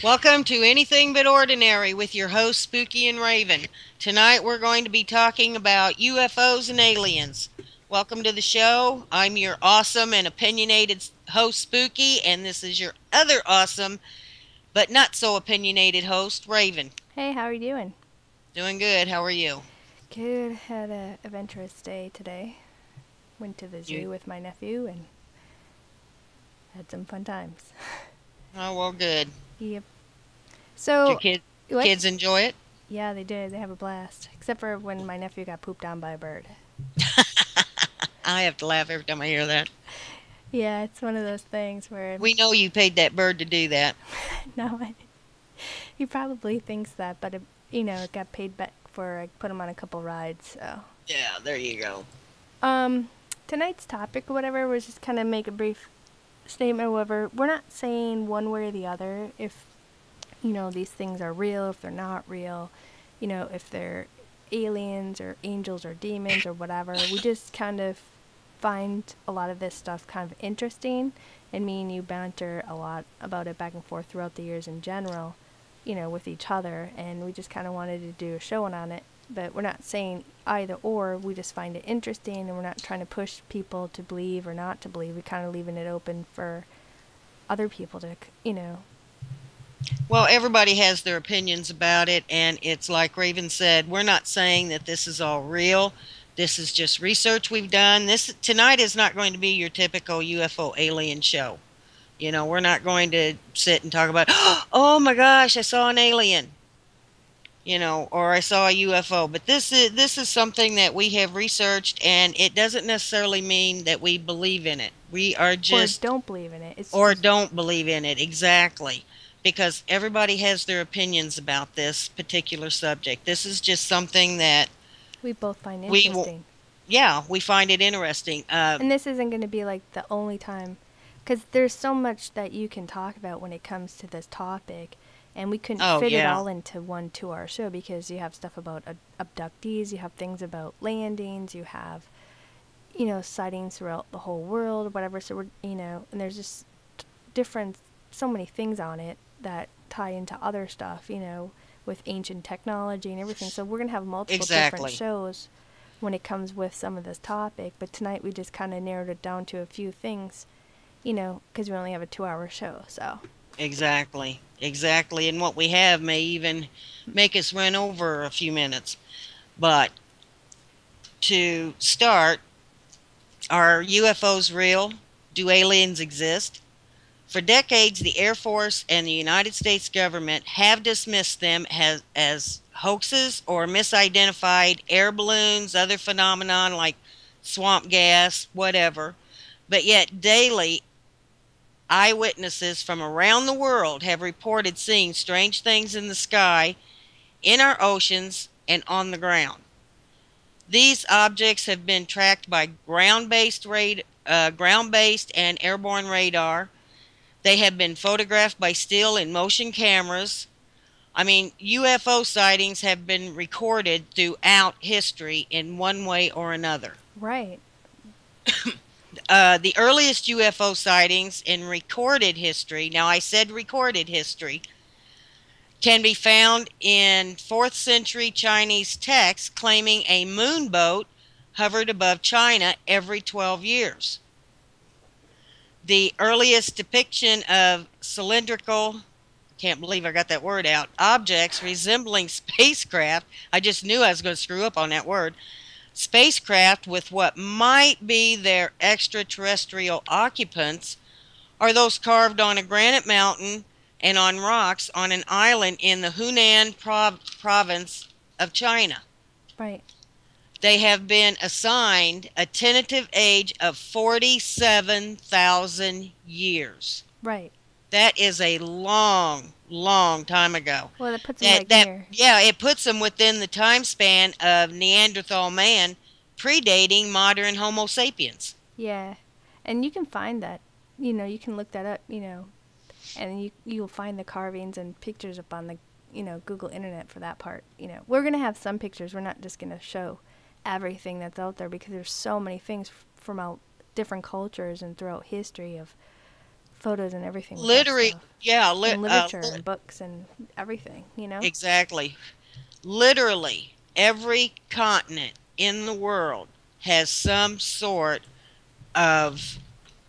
Welcome to Anything But Ordinary with your hosts Spooky and Raven. Tonight we're going to be talking about UFOs and aliens. Welcome to the show. I'm your awesome and opinionated host Spooky, and this is your other awesome but not so opinionated host Raven. Hey, how are you doing? Doing good. How are you? Good. Had a adventurous day today. Went to the You zoo with my nephew and had some fun times. Oh well, good. Yep. Did your So, kid what? kids enjoy it? Yeah, they did. They have a blast. Except for when my nephew got pooped on by a bird. I have to laugh every time I hear that. Yeah, it's one of those things where We know you paid that bird to do that. no, he probably thinks that, but it got paid back for I put him on a couple rides. So, Yeah, there you go. um, tonight's topic or whatever was just kind of make a brief statement. However, we're not saying one way or the other if these things are real, if they're not real, if they're aliens or angels or demons or whatever. We just kind of find a lot of this stuff kind of interesting, and me and you banter a lot about it back and forth throughout the years in general, with each other, and we just kind of wanted to do a show on it. But we're not saying either or, we just find it interesting, and we're not trying to push people to believe or not to believe. We're kind of leaving it open for other people to, Well, everybody has their opinions about it, and it's like Raven said, we're not saying that this is all real. This is just research we've done. This tonight is not going to be your typical UFO alien show. We're not going to sit and talk about, oh my gosh, I saw an alien, or I saw a UFO. But this is something that we have researched, and it doesn't necessarily mean that we believe in it. We are or just don't believe in it. It's or just don't believe in it exactly, because everybody has their opinions about this particular subject. This is just something that we both find we will, interesting. yeah, we find it interesting. And this isn't going to be like the only time, because there's so much that you can talk about when it comes to this topic, and we couldn't Oh fit it yeah, all into 1 2 hour show because you have stuff about abductees, you have things about landings, you have sightings throughout the whole world, whatever. So we're and there's just different, so many things on it that tie into other stuff, with ancient technology and everything. So we're gonna have multiple different exactly, shows when it comes with some of this topic. But tonight we just kind of narrowed it down to a few things, because we only have a 2 hour show. So exactly. And what we have may even make us run over a few minutes. But to start, are UFOs real? Do aliens exist? For decades, the Air Force and the United States government have dismissed them as hoaxes or misidentified air balloons, other phenomenon like swamp gas, whatever. But yet, daily, eyewitnesses from around the world have reported seeing strange things in the sky, in our oceans, and on the ground. These objects have been tracked by ground-based and airborne radar. They have been photographed by still and motion cameras. I mean, UFO sightings have been recorded throughout history in one way or another. right, The earliest UFO sightings in recorded history, now I said recorded history, can be found in 4th century Chinese texts claiming a moonboat hovered above China every 12 years. The earliest depiction of cylindrical, can't believe I got that word out, objects resembling spacecraft, I just knew I was going to screw up on that word, spacecraft with what might be their extraterrestrial occupants, are those carved on a granite mountain and on rocks on an island in the Hunan province of China. right. They have been assigned a tentative age of 47,000 years. Right. That is a long, long time ago. Well, that puts them That like that near. yeah, it puts them within the time span of Neanderthal man, predating modern Homo sapiens. Yeah, and you can find that. You can look that up. And you'll find the carvings and pictures up on the Google Internet for that part. We're gonna have some pictures. We're not just gonna show everything that's out there because there's so many things from out different cultures and throughout history of photos and everything with that Literally, stuff. yeah, And literature and books and everything, you know? exactly. Literally, every continent in the world has some sort of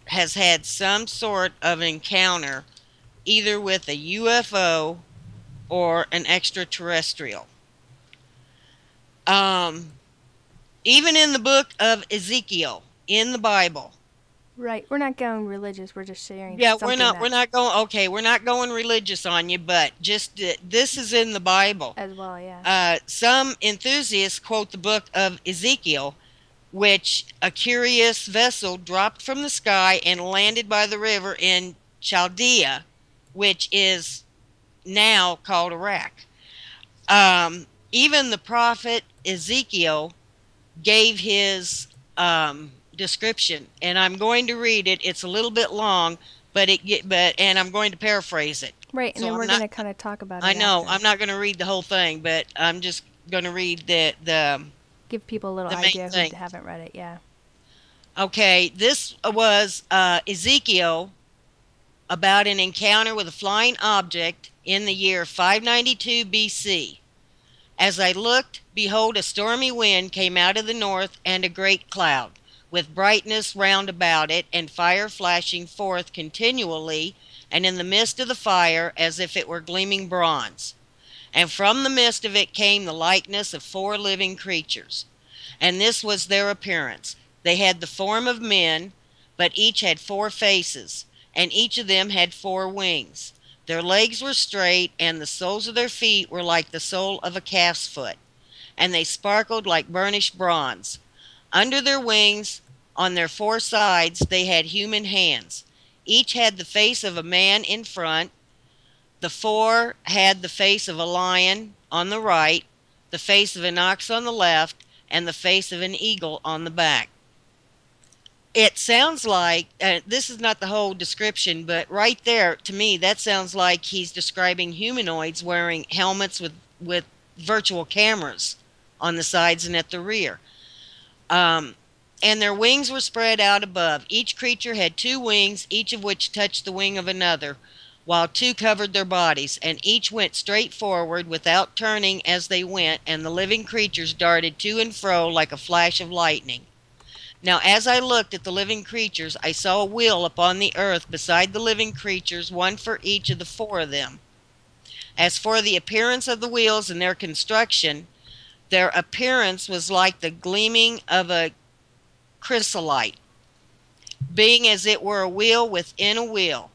has had some sort of encounter either with a UFO or an extraterrestrial. Um, Even in the book of Ezekiel in the Bible. Right. We're not going religious. We're just sharing Yeah, we're something not that we're not going okay, we're not going religious on you, but just this is in the Bible. as well, yeah. Some enthusiasts quote the book of Ezekiel, which a curious vessel dropped from the sky and landed by the river in Chaldea, which is now called Iraq. Even the prophet Ezekiel gave his description, and I'm going to read it. It's a little bit long, and I'm going to paraphrase it. Right, and So then I'm we're going not. to kind of talk about I it know after. I'm not going to read the whole thing, but I'm just going to read Give people a little the main idea who thing. haven't read it, yeah. Okay, this was Ezekiel about an encounter with a flying object in the year 592 BC. As I looked, behold, a stormy wind came out of the north, and a great cloud, with brightness round about it, and fire flashing forth continually, and in the midst of the fire, as if it were gleaming bronze. And from the midst of it came the likeness of four living creatures. And this was their appearance. They had the form of men, but each had four faces, and each of them had four wings. Their legs were straight, and the soles of their feet were like the sole of a calf's foot, and they sparkled like burnished bronze. Under their wings, on their four sides, they had human hands. Each had the face of a man in front. The four had the face of a lion on the right, the face of an ox on the left, and the face of an eagle on the back. It sounds like this is not the whole description, but right there, to me, that sounds like he's describing humanoids wearing helmets with virtual cameras on the sides and at the rear. Um, and their wings were spread out above. Each creature had two wings, each of which touched the wing of another, while two covered their bodies, and each went straight forward without turning as they went, and the living creatures darted to and fro like a flash of lightning. Now, as I looked at the living creatures, I saw a wheel upon the earth beside the living creatures, one for each of the four of them. As for the appearance of the wheels and their construction, their appearance was like the gleaming of a chrysolite, being as it were a wheel within a wheel.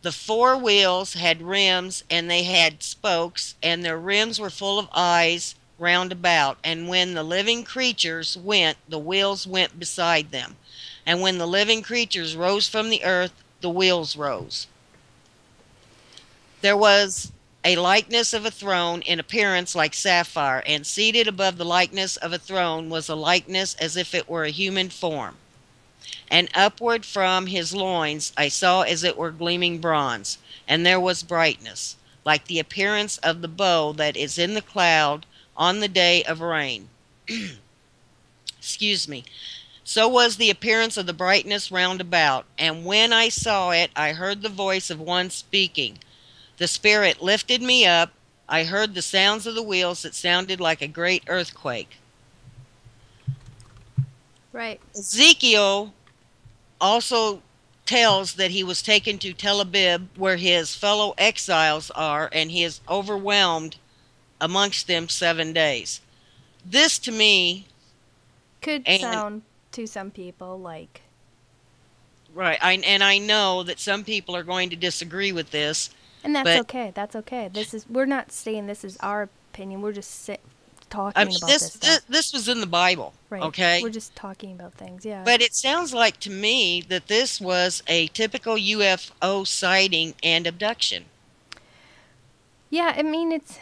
The four wheels had rims, and they had spokes, and their rims were full of eyes round about. And when the living creatures went, the wheels went beside them. And when the living creatures rose from the earth, the wheels rose. There was a likeness of a throne in appearance like sapphire, and seated above the likeness of a throne was a likeness as if it were a human form. And upward from his loins I saw as it were gleaming bronze, and there was brightness, like the appearance of the bow that is in the cloud on the day of rain. Excuse me. So was the appearance of the brightness round about, and when I saw it, I heard the voice of one speaking. The Spirit lifted me up. I heard the sounds of the wheels that sounded like a great earthquake. Right. Ezekiel also tells that he was taken to Tel Aviv, where his fellow exiles are, and he is overwhelmed amongst them 7 days. This to me, Could and sound to some people like, right, I know that some people are going to disagree with this, and that's but okay. That's okay. We're not saying this is our opinion. We're just I mean talking about this stuff. this was in the Bible, Right. okay? We're just talking about things, yeah. But it sounds like to me that this was a typical UFO sighting and abduction. Yeah, I mean, it's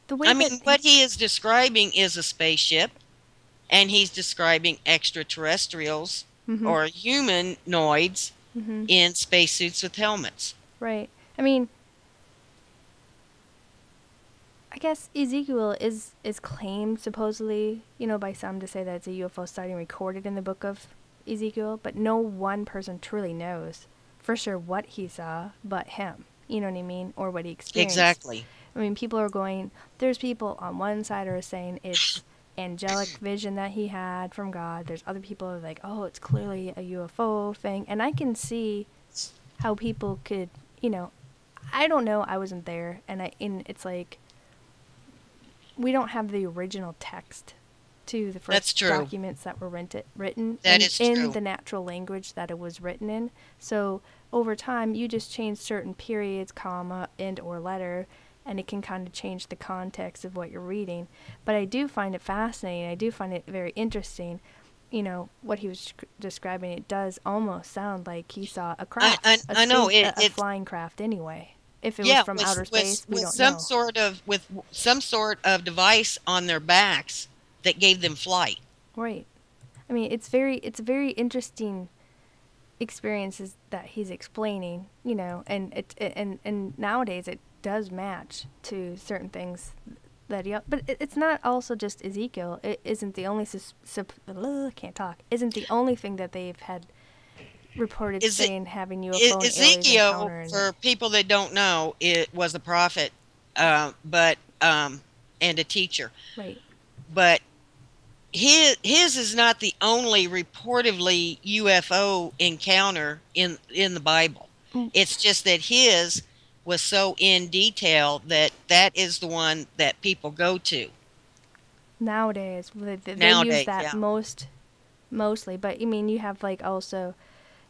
the way I that mean, what he is describing is a spaceship, and he's describing extraterrestrials Mhm. or humanoids Mhm. in spacesuits with helmets. Right. I mean, I guess Ezekiel is claimed supposedly, by some to say that it's a UFO sighting recorded in the book of Ezekiel, but no one person truly knows for sure what he saw, but him. You know what I mean? Or what he experienced. Exactly. I mean, people are going, there's people on one side are saying it's angelic vision that he had from God. There's other people who are like, oh, it's clearly a UFO thing. And I can see how people could, you know, I don't know, I wasn't there. And it's like, we don't have the original text to the That's first true. documents that were written That is in true. the natural language that it was written in. So over time, you just change certain periods, comma, and or letter, and it can kind of change the context of what you're reading. But I do find it fascinating. I do find it very interesting. You know, what he was describing, it does almost sound like he saw a I craft, I, I know a flying craft anyway. If it was yeah, from outer space, we with don't know. some sort of device on their backs that gave them flight. Right. I mean, it's very interesting experiences that he's explaining, you know, and and nowadays it does match to certain things that he, but it's not also just Ezekiel. It isn't the only can't talk. Isn't the only thing that they've had reported Is it saying having UFO and aliens Ezekiel? encounter and For people that don't know, it was a prophet, but and a teacher. right. But his is not the only reportedly UFO encounter in the Bible. Mm. It's just that his was so in detail that that is the one that people go to Nowadays they use nowadays. that Yeah. mostly, but I mean you have like also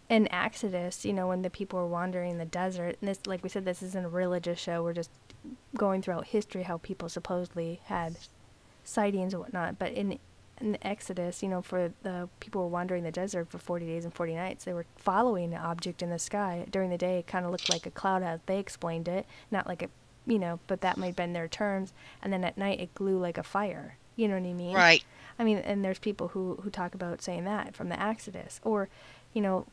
in Exodus, you know, when the people were wandering in the desert, and this, like we said, this isn't a religious show. We're just going throughout history how people supposedly had sightings and whatnot. But in the Exodus, you know, for the people who were wandering the desert for 40 days and 40 nights, they were following an object in the sky. During the day, it kind of looked like a cloud as they explained it, not like a, you know, but that might have been their terms. And then at night, it glue like a fire. You know what I mean? Right. I mean, and there's people who talk about saying that from the Exodus. Or, you know,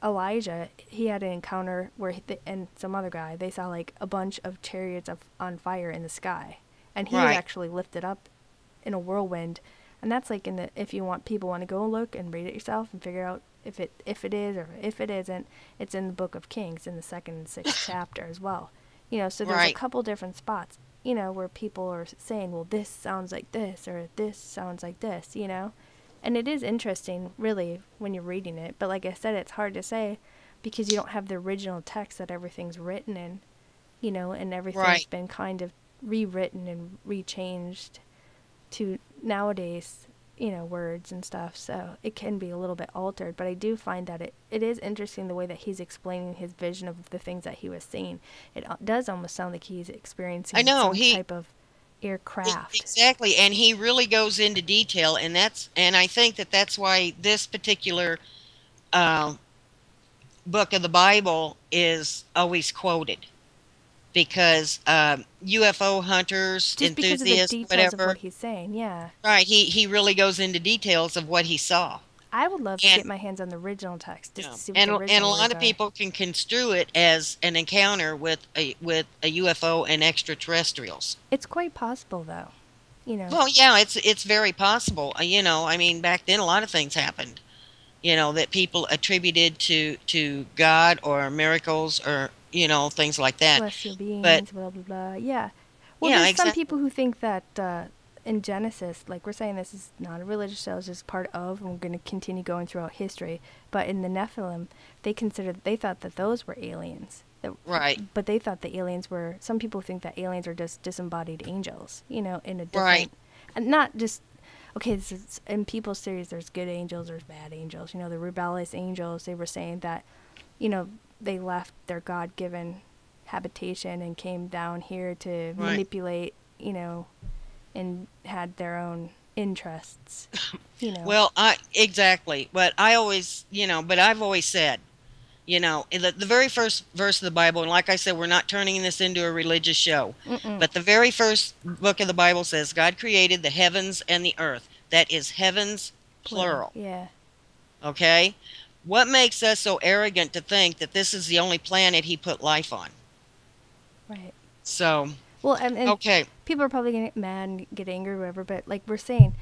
Elijah, he had an encounter where and some other guy, they saw like a bunch of chariots on fire in the sky. And he was Right. actually lifted up in a whirlwind. And that's like in the, if you want, people want to go look and read it yourself and figure out if it is or if it isn't, it's in the book of Kings in the 2nd and 6th chapter as well. You know, so there's a Right. couple different spots, you know, where people are saying, well, this sounds like this or this sounds like this, you know. And it is interesting, really, when you're reading it. But like I said, it's hard to say because you don't have the original text that everything's written in, you know, and everything's Right. been kind of rewritten and rechanged to nowadays, you know, words and stuff. So it can be a little bit altered. But I do find that it is interesting the way that he's explaining his vision of the things that he was seeing. It does almost sound like he's I experiencing know some type of aircraft. exactly, and he really goes into detail, and I think that that's why this particular uh, book of the Bible is always quoted because UFO hunters, Just because of the enthusiasts, details of whatever. what he's saying, yeah. Right, he really goes into details of what he saw. I would love to And get my hands on the original text just yeah. to see what and the and a original lot words of are. people can construe it as an encounter with a UFO and extraterrestrials. It's quite possible, though. You know, Well, yeah, it's very possible. You know, I mean, back then a lot of things happened. You know, that people attributed to God or miracles or things like that. celestial But beings, blah, blah, blah. Yeah. Well, yeah, there's some exactly. people who think that in Genesis, like we're saying, this is not a religious show, it's just part of, and we're going to continue going throughout history. But in the Nephilim, they thought that those were aliens. Right, But they thought the aliens were, some people think that aliens are just disembodied angels, you know, in a right, different, and not just, okay, this is, in people's theories, there's good angels, there's bad angels. You know, the rebellious angels, they were saying that, you know, they left their God-given habitation and came down here to right. manipulate, you know, and had their own interests, you know. Well, I exactly. But I've always said, in the very first verse of the Bible, and like I said, we're not turning this into a religious show, Mm-mm. but the very first book of the Bible says God created the heavens and the earth. That is heavens Plural. plural. Yeah. Okay? What makes us so arrogant to think that this is the only planet he put life on? Right. So, Well, and okay. people are probably going to get mad and get angry or whatever, but like we're saying,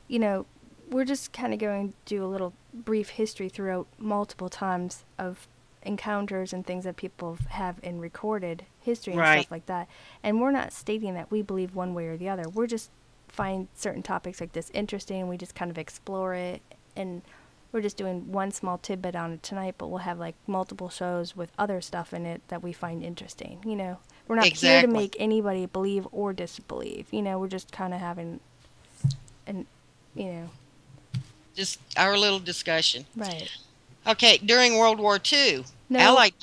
you know, we're just kind of going to do a little brief history throughout multiple times of encounters and things that people have in recorded history and Right. stuff like that. And we're not stating that we believe one way or the other. We're just find certain topics like this interesting, and we just kind of explore it. And we're just doing one small tidbit on it tonight, but we'll have like multiple shows with other stuff in it that we find interesting. We're not here to Exactly. make anybody believe or disbelieve. We're just kind of having an, you know, Just our little discussion. right. Okay, during World War II, No, Allied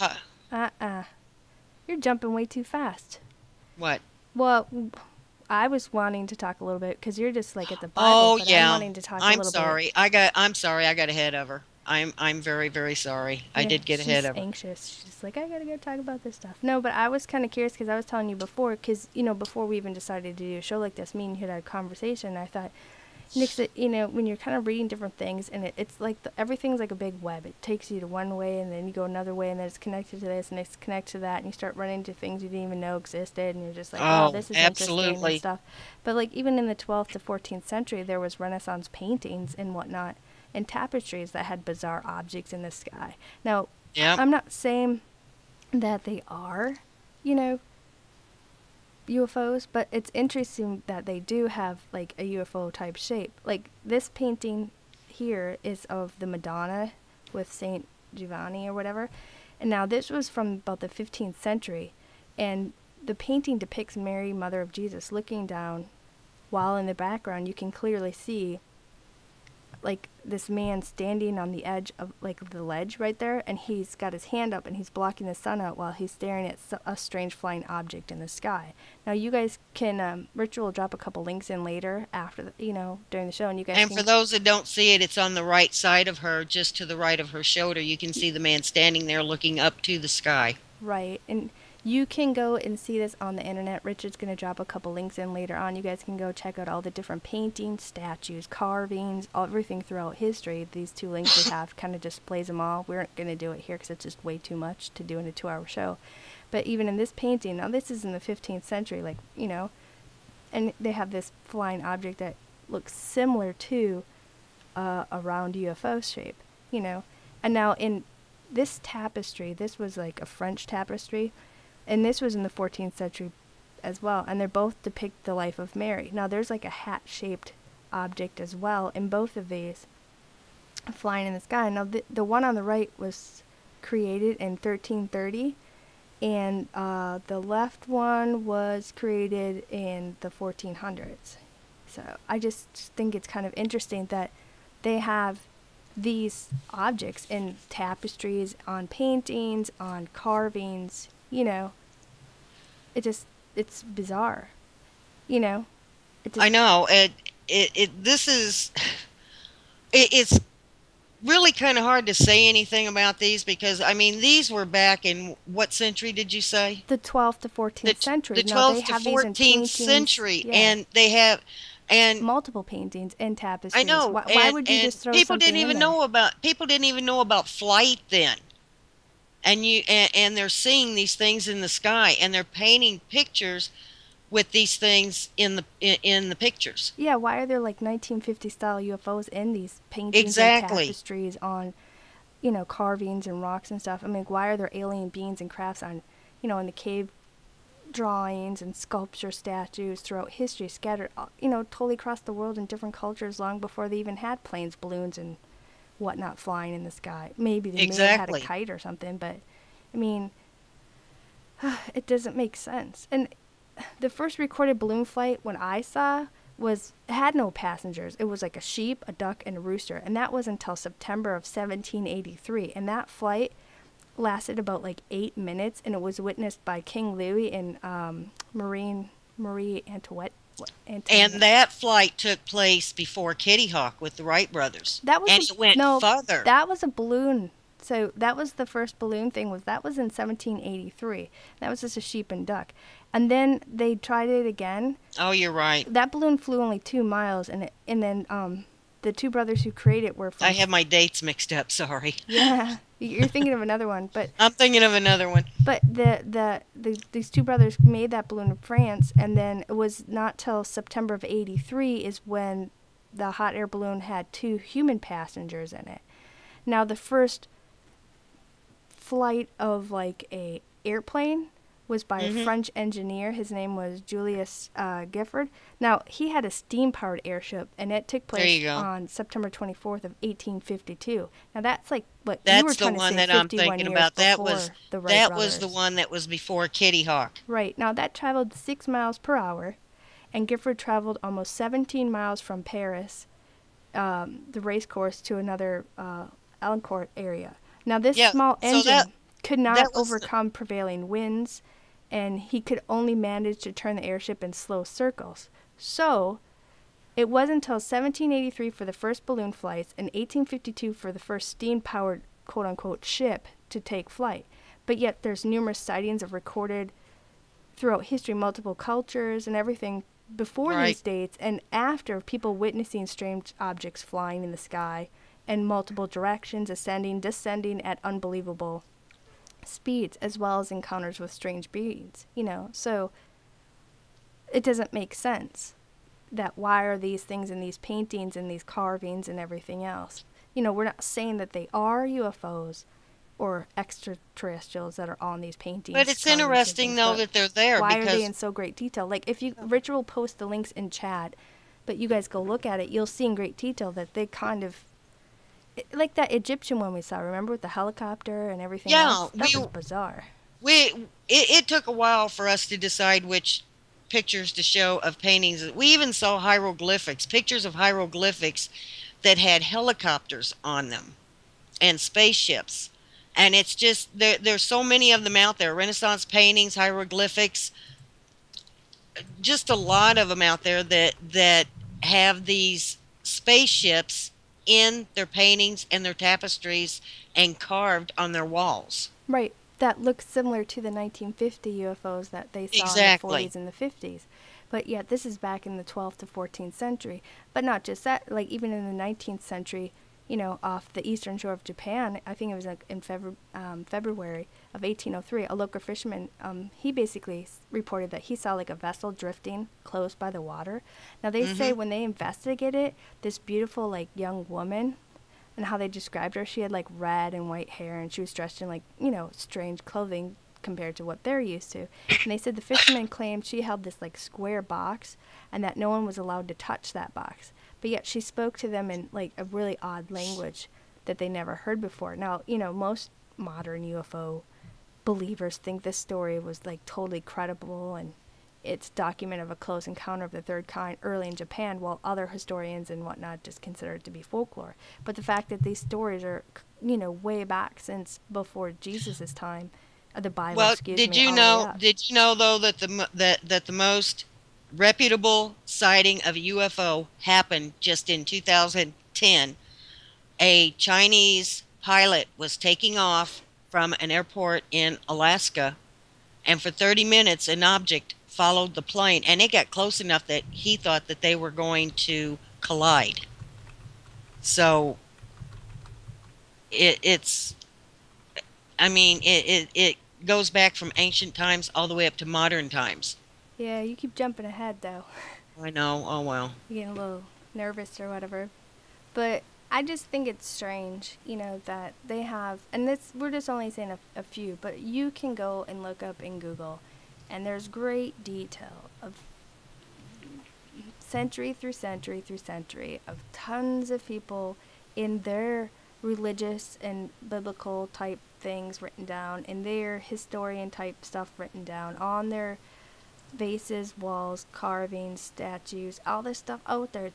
you're jumping way too fast. what? Well, I was wanting to talk a little bit because you're just like at the Bible, Oh but I'm yeah. wanting to talk a I'm little bit. sorry. I'm sorry. I got ahead of her. I'm very very sorry. I Yeah, did get ahead she's of her. anxious. She's like, I gotta go talk about this stuff. No, but I was kind of curious because I was telling you before, because, before we even decided to do a show like this, me and you had a conversation. I thought, Nick, that, when you're kind of reading different things, and it's like everything's like a big web. It takes you to one way, and then you go another way, and then it's connected to this, and it's connected to that, and you start running into things you didn't even know existed, and you're just like, wow, Oh, this is interesting and absolutely. stuff. But like even in the 12th to 14th century, there was Renaissance paintings and whatnot, and tapestries that had bizarre objects in the sky. Now, Yep. I'm not saying that they are, you know, UFOs, but it's interesting that they do have like a UFO type shape. Like this painting here is of the Madonna with Saint Giovanni or whatever. And now this was from about the 15th century, and the painting depicts Mary, Mother of Jesus, looking down, while in the background you can clearly see like this man standing on the edge of like the ledge right there, and he's got his hand up and he's blocking the sun out while he's staring at a strange flying object in the sky. Now you guys can Rachel will drop a couple links in later after during the show, and you guys And for can those that don't see it, it's on the right side of her, just to the right of her shoulder. You can see the man standing there looking up to the sky. right, and you can go and see this on the internet. Richard's going to drop a couple links in later on. You guys can go check out all the different paintings, statues, carvings, everything throughout history. These two links we have kind of displays them all. We aren't going to do it here because it's just way too much to do in a 2-hour show. But even in this painting, now this is in the 15th century, and they have this flying object that looks similar to a round UFO shape. And now in this tapestry, this was like a French tapestry, and this was in the 14th century as well, and they both depict the life of Mary. Now there's like a hat-shaped object as well in both of these flying in the sky. Now the one on the right was created in 1330, and the left one was created in the 1400s. So I just think it's kind of interesting that they have these objects in tapestries, on paintings, on carvings. It's bizarre. You know, it I just know this is it's really kind of hard to say anything about these because I mean these were back in what century did you say? the 12th to 14th The century. Now they 12th to have these in 14th paintings. century, Yeah, and they have and multiple paintings and I tapestries. know, Why would you and just throw something in there? people didn't even know about flight then. And they're seeing these things in the sky, and they're painting pictures with these things in the pictures. Yeah, why are there like 1950 style UFOs in these paintings and Exactly. tapestries on, carvings and rocks and stuff? I mean, why are there alien beings and crafts on, in the cave drawings and sculpture statues throughout history scattered, totally across the world in different cultures long before they even had planes, balloons, and whatnot flying in the sky. Maybe they may have had a Exactly. kite or something, but I mean, it doesn't make sense. And the first recorded balloon flight when I saw had no passengers. It was like a sheep, a duck, and a rooster, and that was until September of 1783. And that flight lasted about like 8 minutes, and it was witnessed by King Louis and Marie Antoinette. And Antoinette. that flight took place before Kitty Hawk with the Wright brothers. That was And it went no, further. that was a balloon. So that was the first balloon thing. That was in 1783. That was just a sheep and duck, and then they tried it again. Oh, you're right. That balloon flew only 2 miles, and then the two brothers who created it were I from. have my dates mixed up, sorry. Yeah, you're thinking of another one, but I'm thinking of another one. these two brothers made that balloon in France, and then it was not till September of '83 is when the hot air balloon had 2 human passengers in it. Now the first flight of like a airplane was by a Mm-hmm. French engineer. His name was Julius Gifford. Now, he had a steam-powered airship, and it took There place you go. on September 24th of 1852. Now, that's like what you were That's the trying to one say, that I'm 51 thinking years about. before the Wright That was the brothers. one that was before Kitty Hawk. Right. Now, that traveled 6 miles per hour, and Gifford traveled almost 17 miles from Paris, the race course, to another Alencourt area. Now, this Yeah. small So engine could not that was overcome prevailing winds, and he could only manage to turn the airship in slow circles. So, it wasn't until 1783 for the first balloon flights and 1852 for the first steam-powered quote-unquote ship to take flight. But yet there's numerous sightings of recorded throughout history, multiple cultures and everything before right. these dates and after, people witnessing strange objects flying in the sky in multiple directions, ascending, descending at unbelievable speeds, as well as encounters with strange beings, So it doesn't make sense that why are these things in these paintings and these carvings and everything else? We're not saying that they are UFOs or extraterrestrials that are on these But paintings, it's carvings, and interesting things, though but that they're there why are they because in so great detail? Like, if you, Richard will post the links in chat, but you guys go look at it, you'll see in great detail that they kind of, like that Egyptian one we saw, remember, with the helicopter and everything yeah, else? That was bizarre. it took a while for us to decide which pictures to show of paintings. We even saw hieroglyphics, pictures of hieroglyphics that had helicopters on them and spaceships. And it's just there's so many of them out there. Renaissance paintings, hieroglyphics, just a lot of them out there that have these spaceships in their paintings and their tapestries and carved on their walls. Right. That looks similar to the 1950 UFOs that they saw in the Exactly. 40s and the 50s. But yet, this is back in the 12th to 14th century. But not just that, like even in the 19th century, off the eastern shore of Japan, I think it was like in February of 1803, a local fisherman, he basically reported that he saw like a vessel drifting close by the water. Now, they say Hmm. when they investigated it, this beautiful, like, young woman, and how they described her, she had like red and white hair, and she was dressed in like, strange clothing compared to what they're used to. And they said the fisherman claimed she held this like square box and that no one was allowed to touch that box. But yet she spoke to them in like a really odd language that they never heard before. Now, most modern UFO believers think this story was like totally credible, and it's document of a close encounter of the third kind early in Japan, while other historians and whatnot just consider it to be folklore. But the fact that these stories are, way back since before Jesus' time, the Bible, Well, excuse me, all the way up. did you know though that the most reputable sighting of a UFO happened just in 2010? A Chinese pilot was taking off from an airport in Alaska, and for 30 minutes an object followed the plane, and it got close enough that he thought that they were going to collide. So it's I mean it goes back from ancient times all the way up to modern times. Yeah, you keep jumping ahead though. I know. Oh well. You're getting a little nervous or whatever. But I just think it's strange, that they have, and this, we're just only saying a few, but you can go and look up in Google, and there's great detail of century through century through century of tons of people in their religious and biblical type things written down, in their historian type stuff written down, on their vases, walls, carvings, statues, all this stuff out there.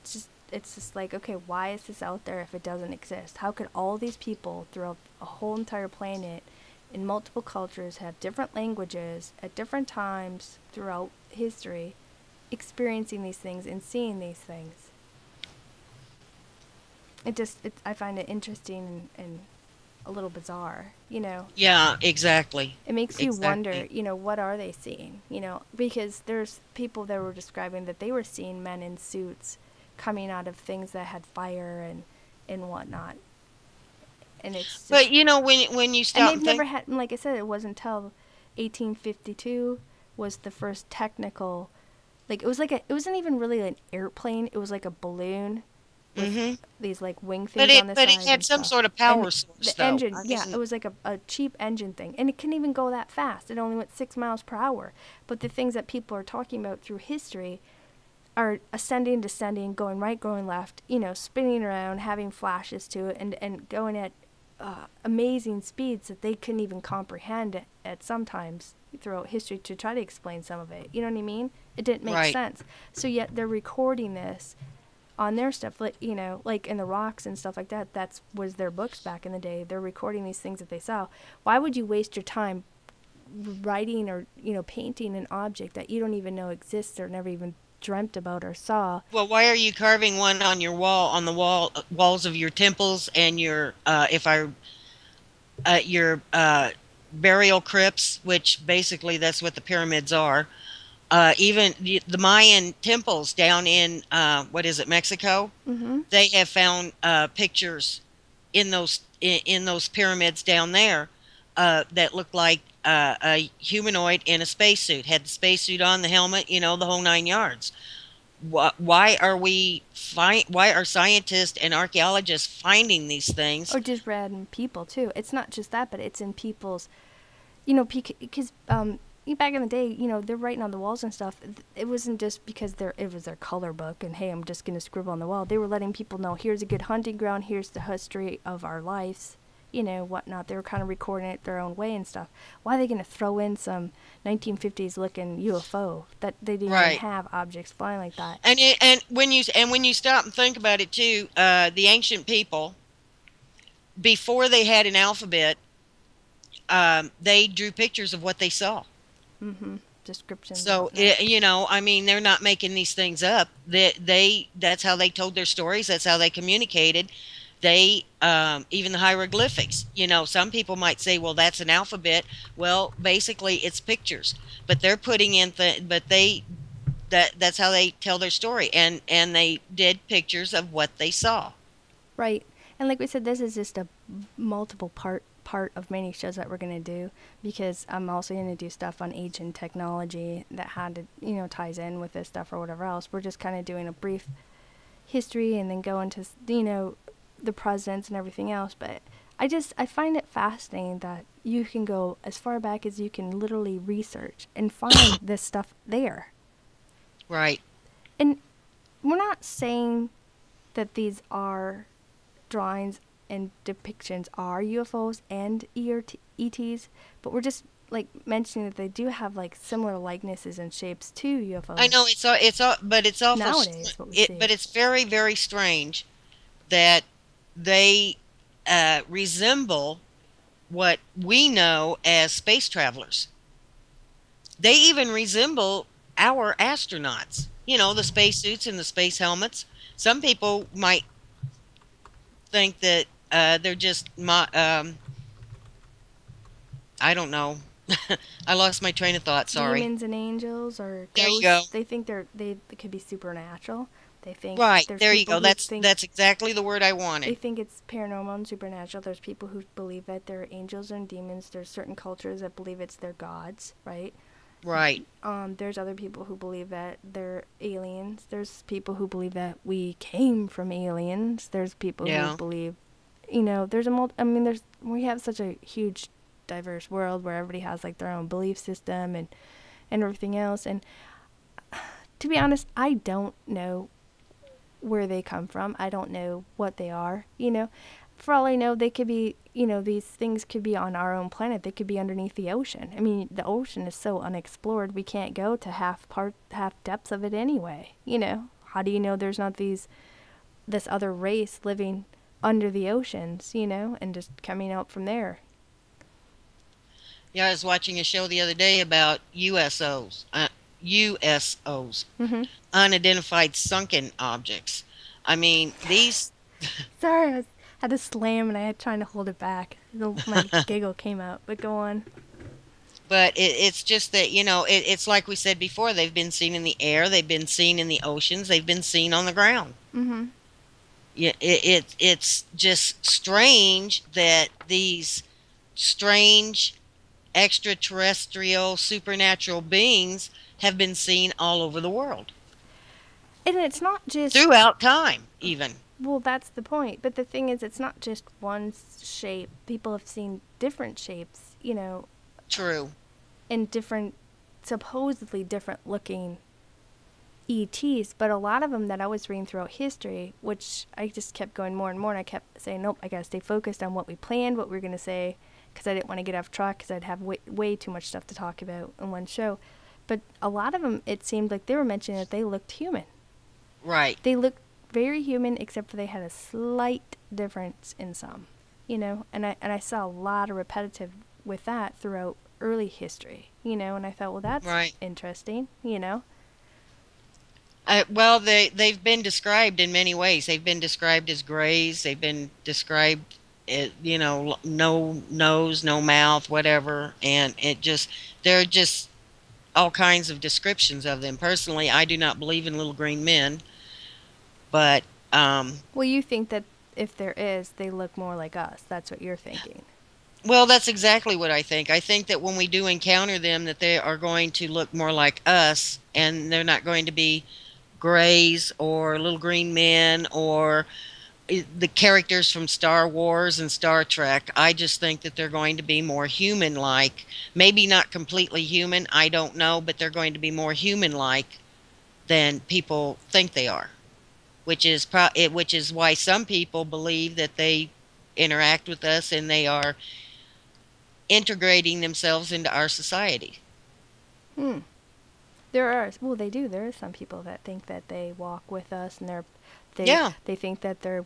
It's just like, okay, why is this out there if it doesn't exist? How could all these people throughout a whole entire planet in multiple cultures have different languages at different times throughout history experiencing these things and seeing these things? I find it interesting and a little bizarre, Yeah, exactly. It makes you wonder, Exactly. what are they seeing? Because there's people that were describing that they were seeing men in suits coming out of things that had fire and whatnot. And it's just, But when you and stop they've and never think, had, like I said, it wasn't until 1852 was the first technical, like, it wasn't even really an airplane, it was like a balloon with Mhm. these like wing But things on the it side had and some stuff. sort of And power source, the though. engine, I yeah, it mean, was like a cheap engine thing. And it couldn't even go that fast. It only went 6 miles per hour. But the things that people are talking about through history are ascending, descending, going right, going left, spinning around, having flashes to it, and going at amazing speeds that they couldn't even comprehend at sometimes throughout history to try to explain some of it. You know what I mean? It didn't make right. sense. So yet they're recording this on their stuff, like like in the rocks and stuff like that. That's was their books back in the day. They're recording these things that they saw. Why would you waste your time writing or painting an object that you don't even know exists or never even dreamt about or saw? Well, why are you carving one on your wall, on the walls of your temples and your burial crypts, which basically that's what the pyramids are. Even the Mayan temples down in what is it, Mexico? Mm-hmm. They have found pictures in those pyramids down there that look like a humanoid in a spacesuit. Had the spacesuit on, the helmet, the whole 9 yards. Why are scientists and archaeologists finding these things? Or just random people too. It's not just that, but it's in people's, because back in the day, they're writing on the walls and stuff. It wasn't just because it was their color book and hey, I'm just gonna scribble on the wall. They were letting people know here's a good hunting ground, here's the history of our lives, whatnot. They were kind of recording it their own way and stuff. Why are they gonna throw in some 1950s looking UFO that they didn't even Right. have objects flying like that? And when you stop and think about it too, the ancient people, before they had an alphabet, they drew pictures of what they saw. Mm-hmm. Descriptions and So whatnot. I mean, they're not making these things up. That's how they told their stories. That's how they communicated. They even the hieroglyphics. Some people might say, well, that's an alphabet. Well, basically, it's pictures. But they're putting in but that's how they tell their story, and they did pictures of what they saw. Right. And like we said, this is just a multiple part of many shows that we're going to do, because I'm also going to do stuff on ancient technology that had to, ties in with this stuff or whatever else. We're just kind of doing a brief history and then go into, the presidents and everything else. But I find it fascinating that you can go as far back as you can literally research and find this stuff there. Right. And we're not saying that these are drawings and depictions are UFOs and ETs, but we're just like mentioning that they do have like similar likenesses and shapes to I know UFOs it's all, but it's awful. nowadays. What we see. But it's very, very strange that they resemble what we know as space travelers. They even resemble our astronauts. The spacesuits and the space helmets. Some people might think that they're just I don't know. I lost my train of thought. Sorry. Demons and angels or There you go. ghosts. They think they could be supernatural. They think Right. there's There you people go. who That's think that's exactly the word I they wanted. think it's paranormal and supernatural. There's people who believe that they're angels and demons. There's certain cultures that believe it's their gods, right? Right. There's other people who believe that they're aliens. There's people who believe that we came from aliens. There's people who Yeah. believe, there's we have such a huge, diverse world where everybody has like their own belief system and everything else. And to be honest, I don't know where they come from. I don't know what they are. For all I know, they could be, these things could be on our own planet. They could be underneath the ocean. I mean, the ocean is so unexplored. We can't go to half depths of it anyway. How do you know there's not this other race living under the oceans, and just coming out from there? Yeah, I was watching a show the other day about USOs, Mm-hmm. unidentified sunken objects. I mean, these, Sorry, had to slam and I had trying to hold it back. My giggle came out, but go on. but it's just that, it's like we said before, they've been seen in the air, they've been seen in the oceans, they've been seen on the ground. Mm-hmm. Yeah, it's just strange that these strange extraterrestrial supernatural beings have been seen all over the world And it's not just throughout time, even. Well, that's the point. But the thing is, it's not just one shape. People have seen different shapes, True. and different, supposedly different looking ETs. But a lot of them that I was reading throughout history, which I just kept going more and more, and I kept saying, nope, I got to stay focused on what we planned, what we were going to say, because I didn't want to get off track, because I'd have way too much stuff to talk about in one show. But a lot of them, it seemed like they were mentioning that they looked human. Right. They looked very human, except for they had a slight difference in some, and I saw a lot of repetitive with that throughout early history, and I thought, well, that's Right. interesting. Well, they've been described in many ways. They've been described as grays. They've been described, no nose, no mouth, whatever, and they're just all kinds of descriptions of them. Personally, I do not believe in little green men, but Well, you think that if there is, they look more like us. That's what you're thinking. well, that's exactly what I think. I think that when we do encounter them, that they are going to look more like us, and they're not going to be grays or little green men or the characters from Star Wars and Star Trek. I just think that they're going to be more human like. Maybe not completely human, I don't know, but they're going to be more human like than people think they are, which is why some people believe that they interact with us and they are integrating themselves into our society. Hmm. There are, well, they do. There are some people that think that they walk with us, and they Yeah. they think that they're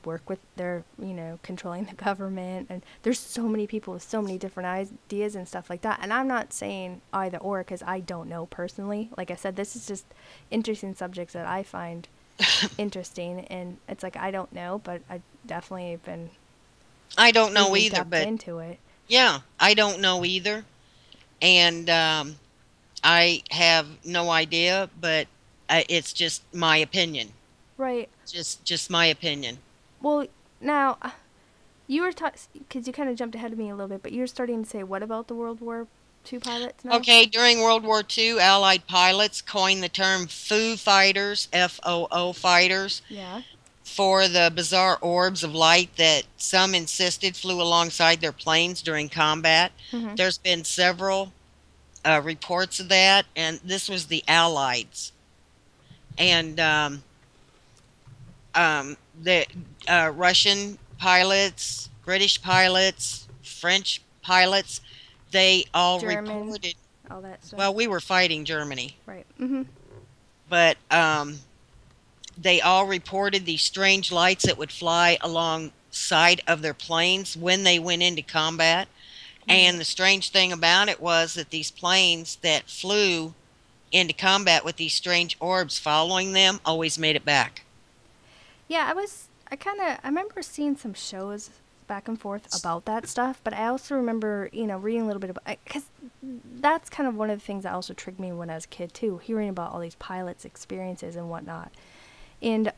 controlling the government, and there's so many people with so many different ideas and stuff like that. And I'm not saying either or, because I don't know personally. Like I said, this is just interesting subjects that I find interesting, and it's like I don't know, but I definitely have been I don't know really either, depth but into it. yeah, I don't know either. And I have no idea, but it's just my opinion. Right. Just my opinion. Well, now you were because you kind of jumped ahead of me a little bit, but you're starting to say what about the World War II pilots now? Okay, during World War II, Allied pilots coined the term foo fighters, FOO fighters, Yeah. for the bizarre orbs of light that some insisted flew alongside their planes during combat. Mhm. There's been several reports of that, and this was the Allies. And the Russian pilots, British pilots, French pilots, they all German, reported. all that stuff. Well, we were fighting Germany, Right. Mhm. but they all reported these strange lights that would fly alongside of their planes when they went into combat. And Right. the strange thing about it was that these planes that flew into combat with these strange orbs following them always made it back. Yeah, I remember seeing some shows back and forth about that stuff, but I also remember, reading a little bit about, because that's kind of one of the things that also triggered me when I was a kid too, hearing about all these pilots' experiences and whatnot. And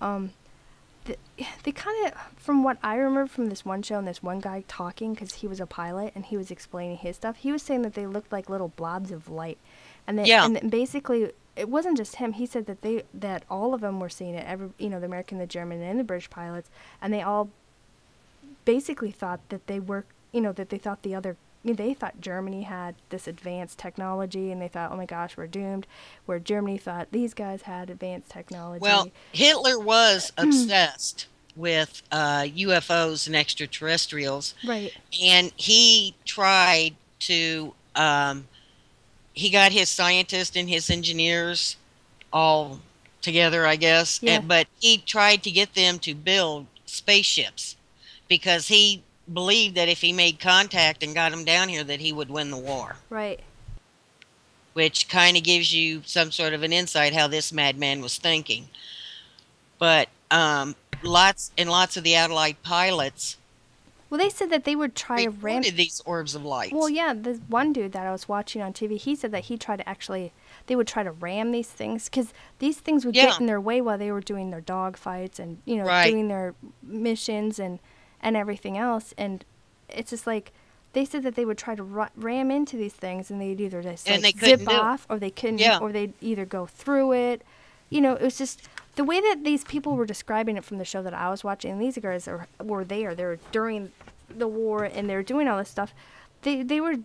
they kind of, from what I remember from this one show and this one guy talking, because he was a pilot and he was explaining his stuff, he was saying that they looked like little blobs of light, Yeah. and basically it wasn't just him. He said that all of them were seeing it, the American, the German, and the British pilots, and they all basically thought that they were, that they thought the other. They thought Germany had this advanced technology, and they thought, "Oh my gosh, we're doomed." Where Germany thought these guys had advanced technology. Well, Hitler was obsessed with UFOs and extraterrestrials, Right. and he tried to. He got his scientists and his engineers all together, I guess, Yeah. but he tried to get them to build spaceships because he believed that if he made contact and got them down here, that he would win the war. Right. Which kind of gives you some sort of an insight how this madman was thinking. But lots and lots of the Allied pilots Well, they said that they would try to ram. reported these orbs of light. Well, yeah, this one dude that I was watching on TV, he said that he tried to they would try to ram these things, because these things would Yeah. get in their way while they were doing their dog fights and, Right. doing their missions and everything else. And it's just like, they said that they would try to ram into these things, and they'd either just And like they couldn't zip do it. off, or they couldn't, Yeah. or they'd either go through it. It was just, the way that these people were describing it from the show that I was watching, and these guys were there. They were during the war, and they were doing all this stuff. They were